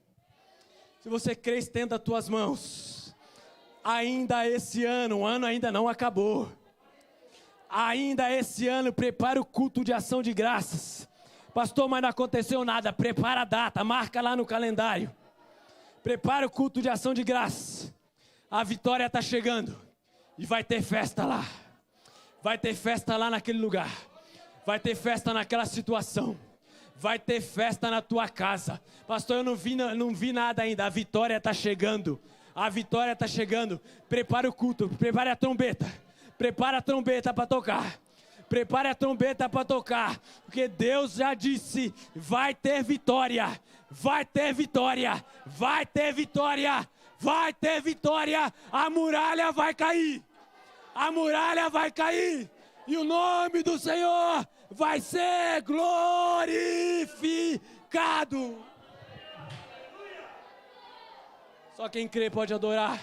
Se você crê, estenda as tuas mãos. Ainda esse ano, o ano ainda não acabou. Ainda esse ano, prepara o culto de ação de graças. Pastor, mas não aconteceu nada. Prepara a data, marca lá no calendário. Prepara o culto de ação de graças. A vitória está chegando e vai ter festa lá. Vai ter festa lá naquele lugar. Vai ter festa naquela situação. Vai ter festa na tua casa. Pastor, eu não vi nada ainda. A vitória está chegando. A vitória está chegando. Prepare o culto. Prepare a trombeta. Prepare a trombeta para tocar. Prepare a trombeta para tocar. Porque Deus já disse, vai ter vitória. Vai ter vitória. Vai ter vitória. Vai ter vitória. A muralha vai cair. A muralha vai cair. E o nome do Senhor vai ser glorificado. Só quem crê pode adorar.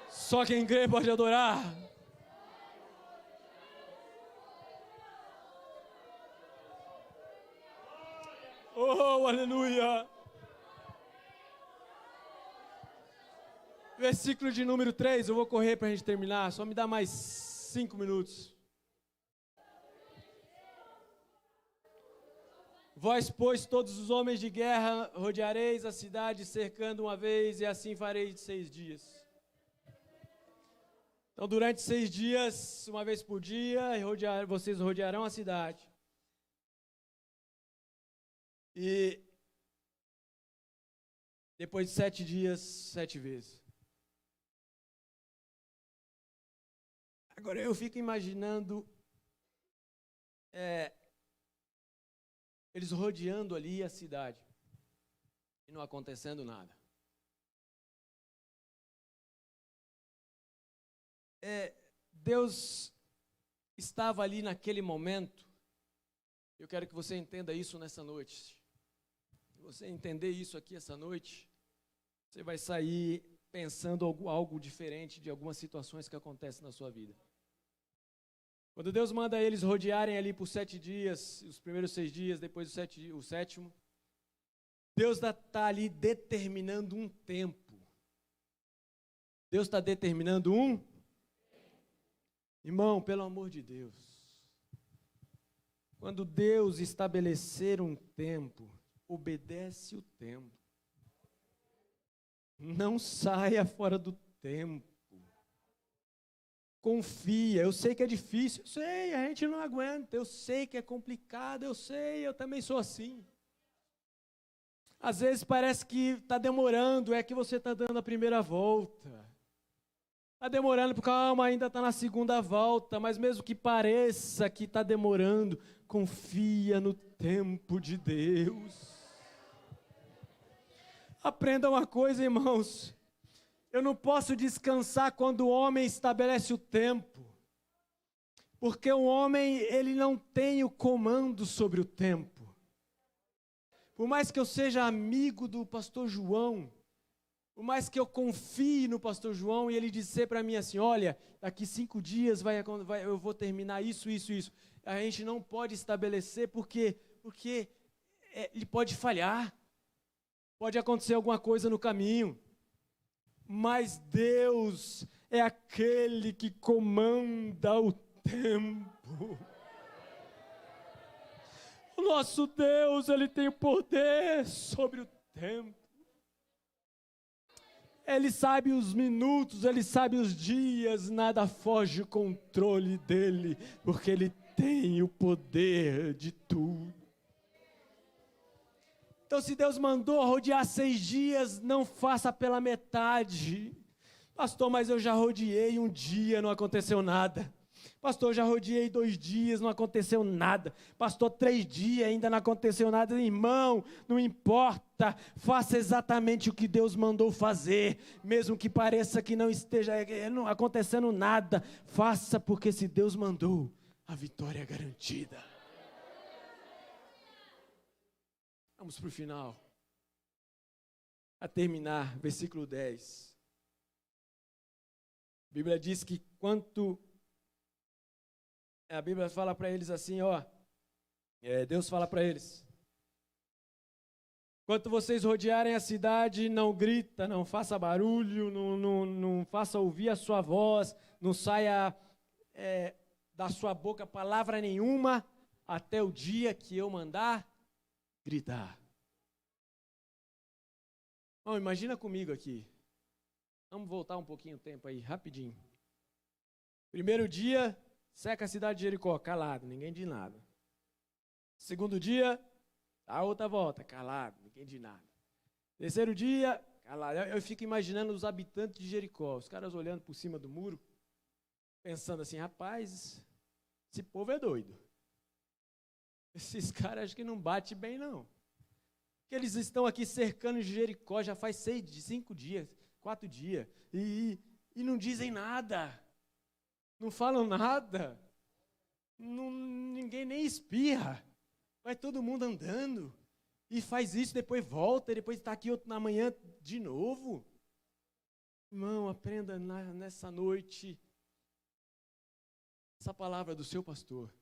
Só quem crê pode adorar. Oh, aleluia. Versículo de número 3, eu vou correr para a gente terminar, só me dá mais 5 minutos. Vós, pois, todos os homens de guerra, rodeareis a cidade, cercando uma vez, e assim fareis de 6 dias. Então, durante 6 dias, uma vez por dia, vocês rodearão a cidade. E depois de 7 dias, 7 vezes. Agora, eu fico imaginando eles rodeando ali a cidade e não acontecendo nada. Deus estava ali naquele momento. Eu quero que você entenda isso nessa noite. Se você entender isso aqui essa noite, você vai sair pensando algo diferente de algumas situações que acontecem na sua vida. Quando Deus manda eles rodearem ali por 7 dias, os primeiros 6 dias, depois o sétimo, Deus está ali determinando um tempo. Deus está determinando um. Irmão, pelo amor de Deus. Quando Deus estabelecer um tempo, obedece o tempo. Não saia fora do tempo. Confia. Eu sei que é difícil, eu sei, a gente não aguenta, eu sei que é complicado, eu sei, eu também sou assim. Às vezes parece que está demorando, é que você está dando a primeira volta. Está demorando, calma, ainda está na segunda volta, mas mesmo que pareça que está demorando, confia no tempo de Deus. Aprenda uma coisa, irmãos. Eu não posso descansar quando o homem estabelece o tempo. Porque o homem, ele não tem o comando sobre o tempo. Por mais que eu seja amigo do pastor João, por mais que eu confie no pastor João e ele disser para mim assim, olha, daqui 5 dias eu vou terminar isso. A gente não pode estabelecer porque ele pode falhar. Pode acontecer alguma coisa no caminho. Mas Deus é aquele que comanda o tempo. O nosso Deus, Ele tem o poder sobre o tempo. Ele sabe os minutos, Ele sabe os dias, nada foge do controle dEle, porque Ele tem o poder de tudo. Então, se Deus mandou rodear 6 dias, não faça pela metade. Pastor, mas eu já rodeei 1 dia, não aconteceu nada. Pastor, eu já rodeei 2 dias, não aconteceu nada. Pastor, 3 dias, ainda não aconteceu nada. Irmão, não importa, faça exatamente o que Deus mandou fazer. Mesmo que pareça que não esteja acontecendo nada, faça, porque se Deus mandou, a vitória é garantida. Vamos para o final. A terminar, versículo 10. A Bíblia diz que a Bíblia fala para eles assim, Deus fala para eles. Enquanto vocês rodearem a cidade, não grita, não faça barulho, não faça ouvir a sua voz, não saia da sua boca palavra nenhuma, até o dia que eu mandar gritar. Imagina comigo aqui. Vamos voltar um pouquinho o tempo aí, rapidinho. Primeiro dia, cerca a cidade de Jericó, calado, ninguém diz nada. Segundo dia, a outra volta, calado, ninguém diz nada. Terceiro dia, calado. Eu fico imaginando os habitantes de Jericó, os caras olhando por cima do muro, pensando assim, rapaz, esse povo é doido. Esses caras acho que não bate bem, não. Porque eles estão aqui cercando Jericó já faz 5 dias, 4 dias, e não dizem nada. Não falam nada. Ninguém nem espirra. Vai todo mundo andando. E faz isso, depois volta, e depois está aqui na manhã de novo. Irmão, aprenda nessa noite essa palavra do seu pastor.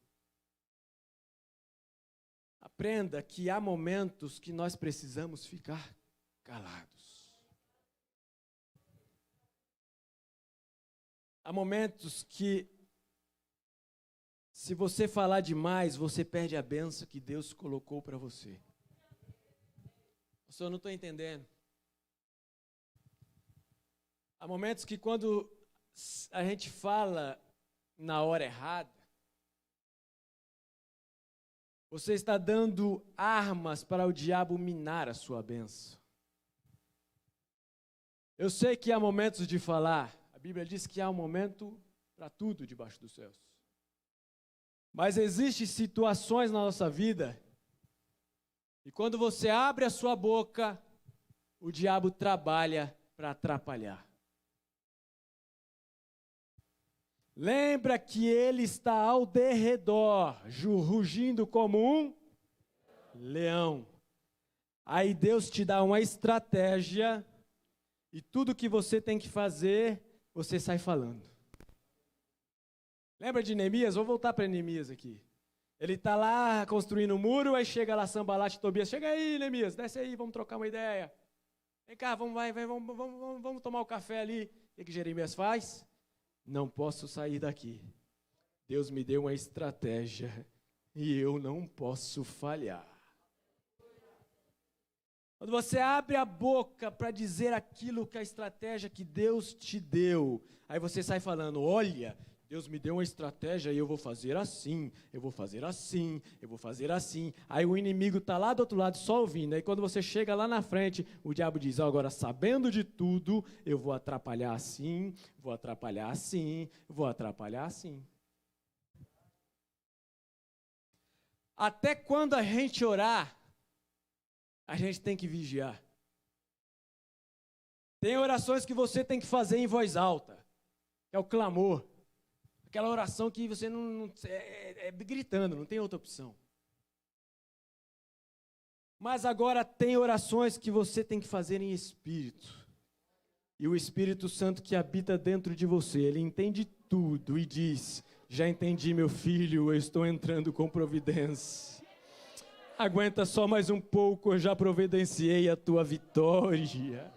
Aprenda que há momentos que nós precisamos ficar calados. Há momentos que, se você falar demais, você perde a bênção que Deus colocou para você. Eu não estou entendendo. Há momentos que quando a gente fala na hora errada, você está dando armas para o diabo minar a sua bênção. Eu sei que há momentos de falar. A Bíblia diz que há um momento para tudo debaixo dos céus. Mas existem situações na nossa vida, e quando você abre a sua boca, o diabo trabalha para atrapalhar. Lembra que ele está ao derredor, rugindo como um leão. Aí Deus te dá uma estratégia, e tudo que você tem que fazer, você sai falando. Lembra de Neemias? Vou voltar para Neemias aqui. Ele está lá construindo um muro, aí chega lá Sanbalat e Tobias. Chega aí, Neemias, desce aí, vamos trocar uma ideia. Vem cá, vamos tomar o café ali. O que Jeremias faz? Não posso sair daqui. Deus me deu uma estratégia e eu não posso falhar. Quando você abre a boca para dizer aquilo que a estratégia que Deus te deu, aí você sai falando, olha, Deus me deu uma estratégia e eu vou fazer assim, eu vou fazer assim, eu vou fazer assim. Aí o inimigo está lá do outro lado só ouvindo. Aí quando você chega lá na frente, o diabo diz, agora sabendo de tudo, eu vou atrapalhar assim, vou atrapalhar assim, vou atrapalhar assim. Até quando a gente orar, a gente tem que vigiar. Tem orações que você tem que fazer em voz alta, que é o clamor. Aquela oração que você não gritando, não tem outra opção. Mas agora tem orações que você tem que fazer em espírito. E o Espírito Santo que habita dentro de você, ele entende tudo e diz, já entendi, meu filho, eu estou entrando com providência. Aguenta só mais um pouco, eu já providenciei a tua vitória.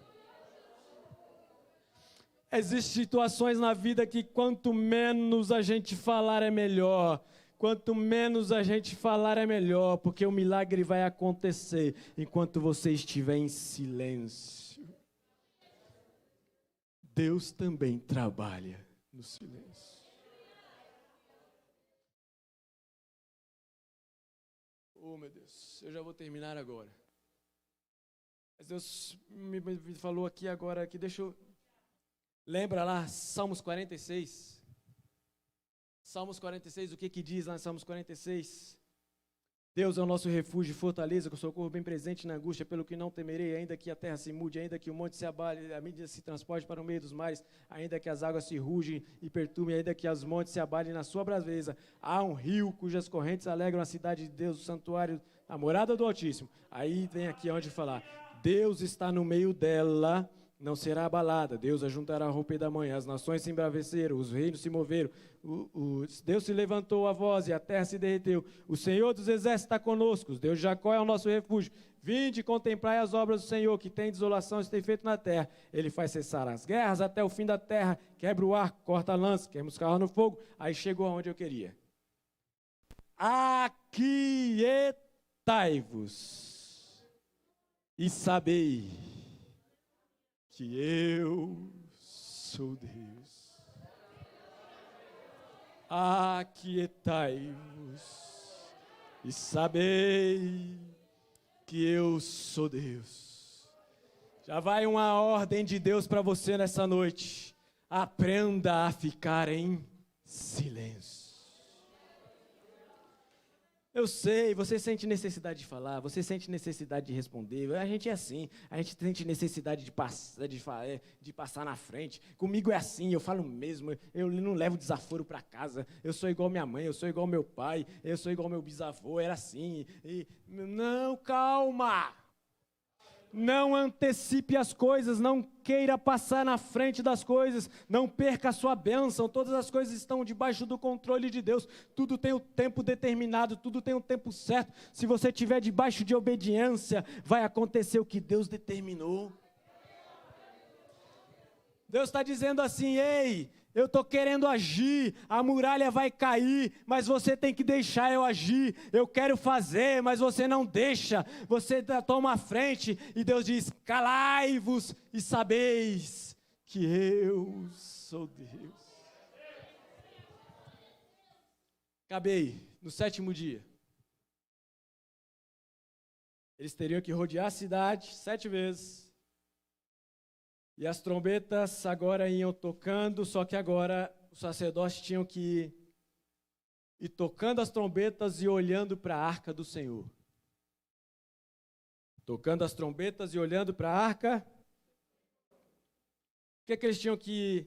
Existem situações na vida que quanto menos a gente falar é melhor. Quanto menos a gente falar é melhor, porque o milagre vai acontecer enquanto você estiver em silêncio. Deus também trabalha no silêncio. Oh, meu Deus, eu já vou terminar agora. Mas Deus me falou aqui agora, que deixa eu... Lembra lá, Salmos 46? Salmos 46, o que diz lá em Salmos 46? Deus é o nosso refúgio e fortaleza, com socorro bem presente na angústia, pelo que não temerei, ainda que a terra se mude, ainda que o monte se abale, a mídia se transporte para o meio dos mares, ainda que as águas se rugem e perturbem, ainda que os montes se abalem na sua braveza. Há um rio cujas correntes alegram a cidade de Deus, o santuário, a morada do Altíssimo. Aí vem aqui onde falar, Deus está no meio dela, não será abalada. Deus ajuntará a roupa da manhã, as nações se embraveceram, os reinos se moveram, Deus se levantou a voz e a terra se derreteu. O Senhor dos exércitos está conosco, o Deus de Jacó é o nosso refúgio. Vinde e contemplai as obras do Senhor, que tem desolação e tem feito na terra. Ele faz cessar as guerras até o fim da terra, quebra o arco, corta a lança, queima os carros no fogo. Aí chegou aonde eu queria. Aquietai-vos e sabei que eu sou Deus. aquietai-vos e sabei que eu sou Deus. Já vai uma ordem de Deus para você nessa noite. Aprenda a ficar em silêncio. Eu sei, você sente necessidade de falar, você sente necessidade de responder. A gente é assim, a gente sente necessidade de passar na frente. Comigo é assim, eu falo mesmo, eu não levo desaforo para casa. Eu sou igual minha mãe, eu sou igual meu pai, eu sou igual meu bisavô, era assim. Não, calma! Não antecipe as coisas, não queira passar na frente das coisas, não perca a sua bênção, todas as coisas estão debaixo do controle de Deus, tudo tem o tempo determinado, tudo tem o tempo certo. Se você estiver debaixo de obediência, vai acontecer o que Deus determinou. Deus está dizendo assim: ei, eu estou querendo agir, a muralha vai cair, mas você tem que deixar eu agir. Eu quero fazer, mas você não deixa, você toma a frente. E Deus diz: calai-vos e sabeis que eu sou Deus. Acabei, no 7º dia. Eles teriam que rodear a cidade 7 vezes. E as trombetas agora iam tocando, só que agora os sacerdotes tinham que ir tocando as trombetas e olhando para a arca do Senhor. Tocando as trombetas e olhando para a arca. O que é que eles tinham que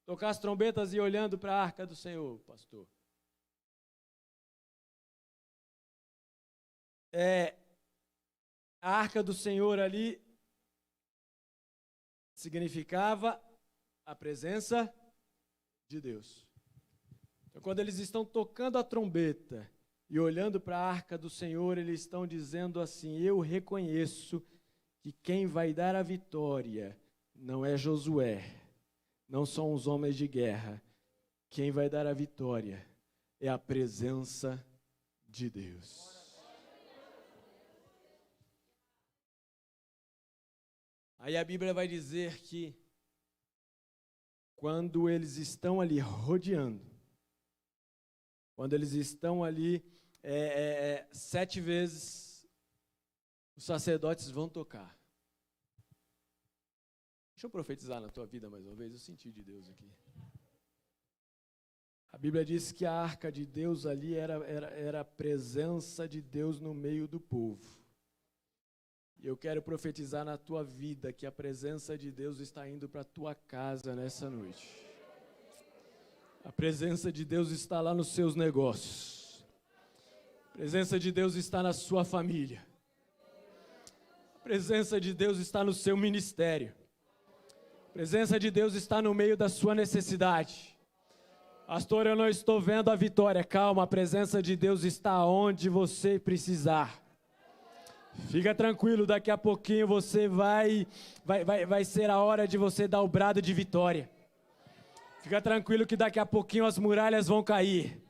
tocar as trombetas e olhando para a arca do Senhor, pastor? A arca do Senhor ali significava a presença de Deus. Então, quando eles estão tocando a trombeta e olhando para a arca do Senhor, eles estão dizendo assim: eu reconheço que quem vai dar a vitória não é Josué, não são os homens de guerra. Quem vai dar a vitória é a presença de Deus. Aí a Bíblia vai dizer que quando eles estão ali rodeando, quando eles estão ali 7 vezes, os sacerdotes vão tocar. Deixa eu profetizar na tua vida mais uma vez, eu senti de Deus aqui. A Bíblia diz que a arca de Deus ali era a presença de Deus no meio do povo. E eu quero profetizar na tua vida que a presença de Deus está indo para a tua casa nessa noite. A presença de Deus está lá nos seus negócios. A presença de Deus está na sua família. A presença de Deus está no seu ministério. A presença de Deus está no meio da sua necessidade. Pastor, eu não estou vendo a vitória. Calma, a presença de Deus está onde você precisar. Fica tranquilo, daqui a pouquinho você vai ser a hora de você dar o brado de vitória. Fica tranquilo que daqui a pouquinho as muralhas vão cair.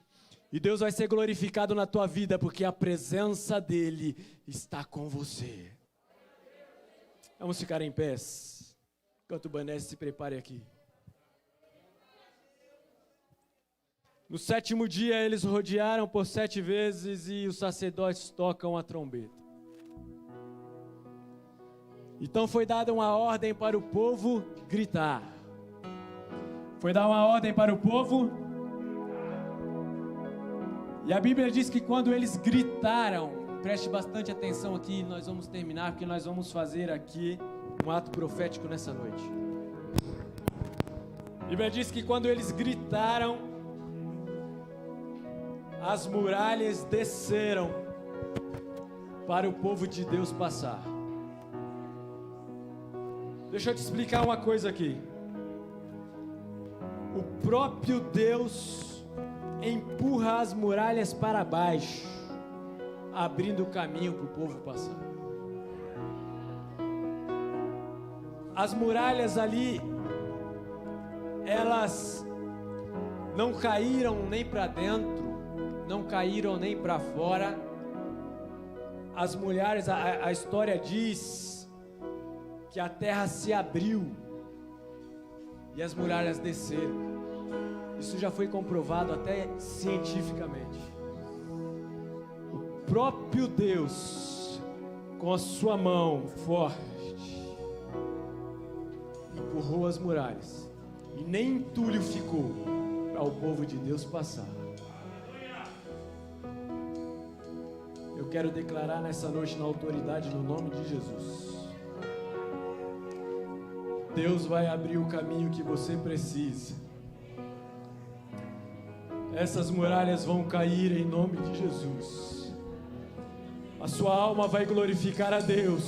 E Deus vai ser glorificado na tua vida, porque a presença dEle está com você. Vamos ficar em pés, enquanto o Banese se prepare aqui. No 7º dia eles rodearam por 7 vezes e os sacerdotes tocam a trombeta. Então foi dada uma ordem para o povo gritar. Foi dada uma ordem para o povo. E a Bíblia diz que quando eles gritaram, preste bastante atenção aqui, nós vamos terminar, porque nós vamos fazer aqui um ato profético nessa noite. A Bíblia diz que quando eles gritaram, as muralhas desceram para o povo de Deus passar. Deixa eu te explicar uma coisa aqui. O próprio Deus empurra as muralhas para baixo, abrindo o caminho para o povo passar. As muralhas ali, elas não caíram nem para dentro, não caíram nem para fora. As mulheres, a história diz que a terra se abriu e as muralhas desceram. Isso já foi comprovado até cientificamente. O próprio Deus, com a sua mão forte, empurrou as muralhas e nem entulho ficou para o povo de Deus passar. Eu quero declarar nessa noite na autoridade no nome de Jesus. Deus vai abrir o caminho que você precisa. Essas muralhas vão cair em nome de Jesus. A sua alma vai glorificar a Deus.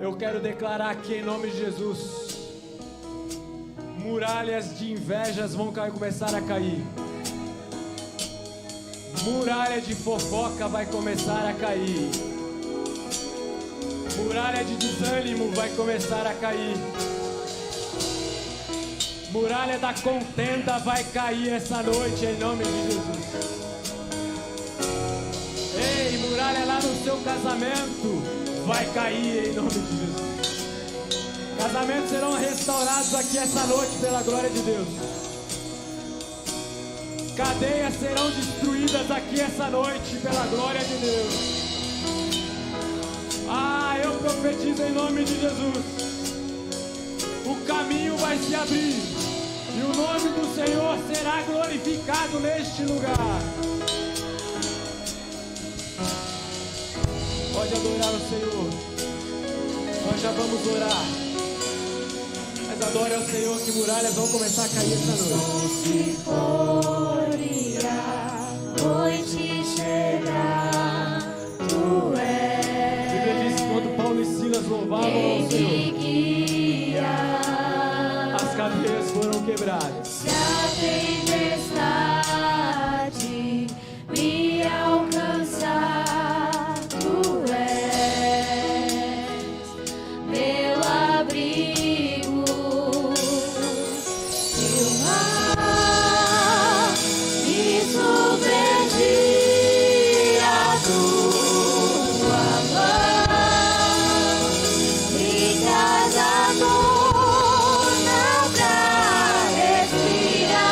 Eu quero declarar aqui em nome de Jesus. Muralhas de invejas vão começar a cair. Muralha de fofoca vai começar a cair. Muralha de desânimo vai começar a cair. Muralha da contenda vai cair essa noite em nome de Jesus. Ei, muralha lá no seu casamento vai cair em nome de Jesus. Casamentos serão restaurados aqui essa noite pela glória de Deus. Cadeias serão destruídas aqui essa noite pela glória de Deus. Eu profetizo em nome de Jesus. O caminho vai se abrir e o nome do Senhor será glorificado neste lugar. Pode adorar o Senhor. Nós já vamos orar. Mas adore ao Senhor que muralhas vão começar a cair essa noite. Noite chega, tu és. A Bíblia diz que quando Paulo e Silas louvavam ao Senhor, as cadeias foram quebradas. Se a tempestade me alcançar, tu és meu abrigo. Se o mar me submergir, a tua mão me traz a dor pra respirar.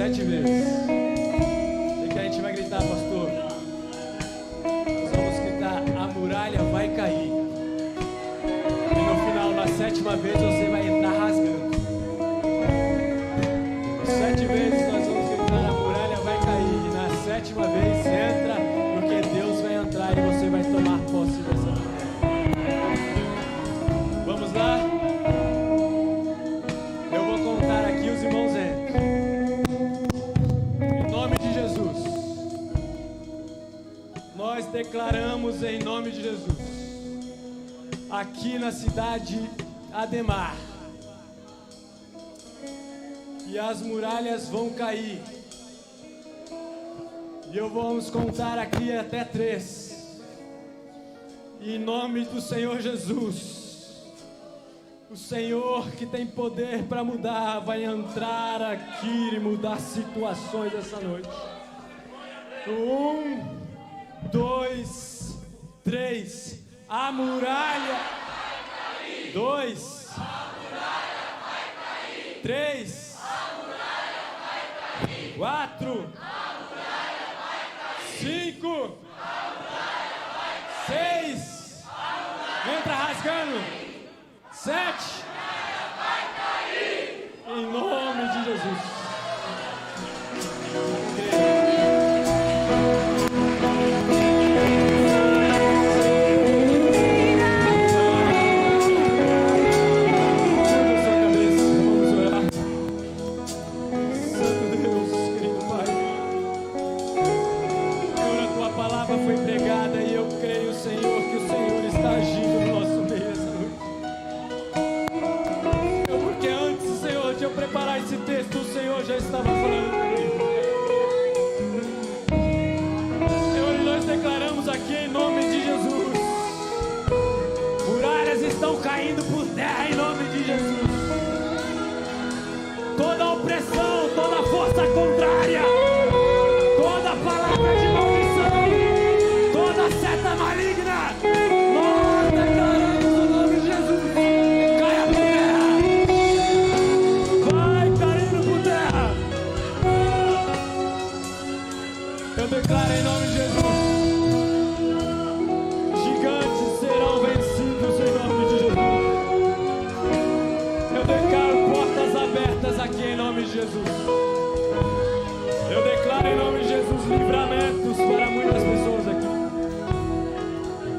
7 vezes. E que a gente vai gritar, pastor. Nós vamos gritar, a muralha vai cair. E no final, na 7ª vez, você vai entrar rasgando. 7 vezes nós vamos gritar, a muralha vai cair. E na 7ª vez, entra, porque Deus vai entrar e você vai tomar posse dessa muralha. Vamos lá? Eu vou contar aqui, os irmãos entram. Em nome de Jesus. Nós declaramos em nome de Jesus. Aqui na cidade Ademar. E as muralhas vão cair. E eu vamos contar aqui até 3. E em nome do Senhor Jesus. O Senhor que tem poder para mudar vai entrar aqui e mudar situações essa noite. 1, 2, 3. A muralha. 2. 3. 4. 5. 6. Entra rasgando. 7. Em nome de Jesus. Esse texto o Senhor já estava falando comigo. Senhor, e nós declaramos aqui em nome de Jesus. Muralhas estão caindo por terra em nome de Jesus. Toda opressão, toda força contrária, toda palavra de maldição, toda seta maligna, nós declaramos no nome de Jesus. Caia por terra. Eu declaro em nome de Jesus. Gigantes serão vencidos em nome de Jesus. Eu declaro portas abertas aqui em nome de Jesus. Eu declaro em nome de Jesus livramentos para muitas pessoas aqui.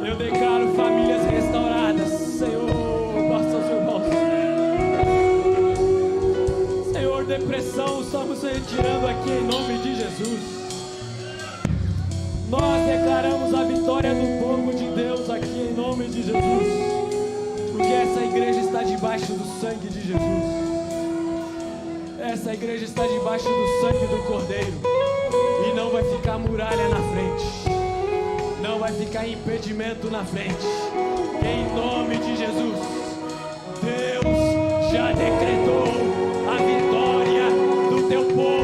Eu declaro famílias restauradas, Senhor, nossos irmãos. Senhor, depressão estamos retirando aqui em nome de Jesus. Nós declaramos a vitória do povo de Deus aqui em nome de Jesus. Porque essa igreja está debaixo do sangue de Jesus. Essa igreja está debaixo do sangue do Cordeiro. E não vai ficar muralha na frente. Não vai ficar impedimento na frente. Em nome de Jesus. Deus já decretou a vitória do teu povo.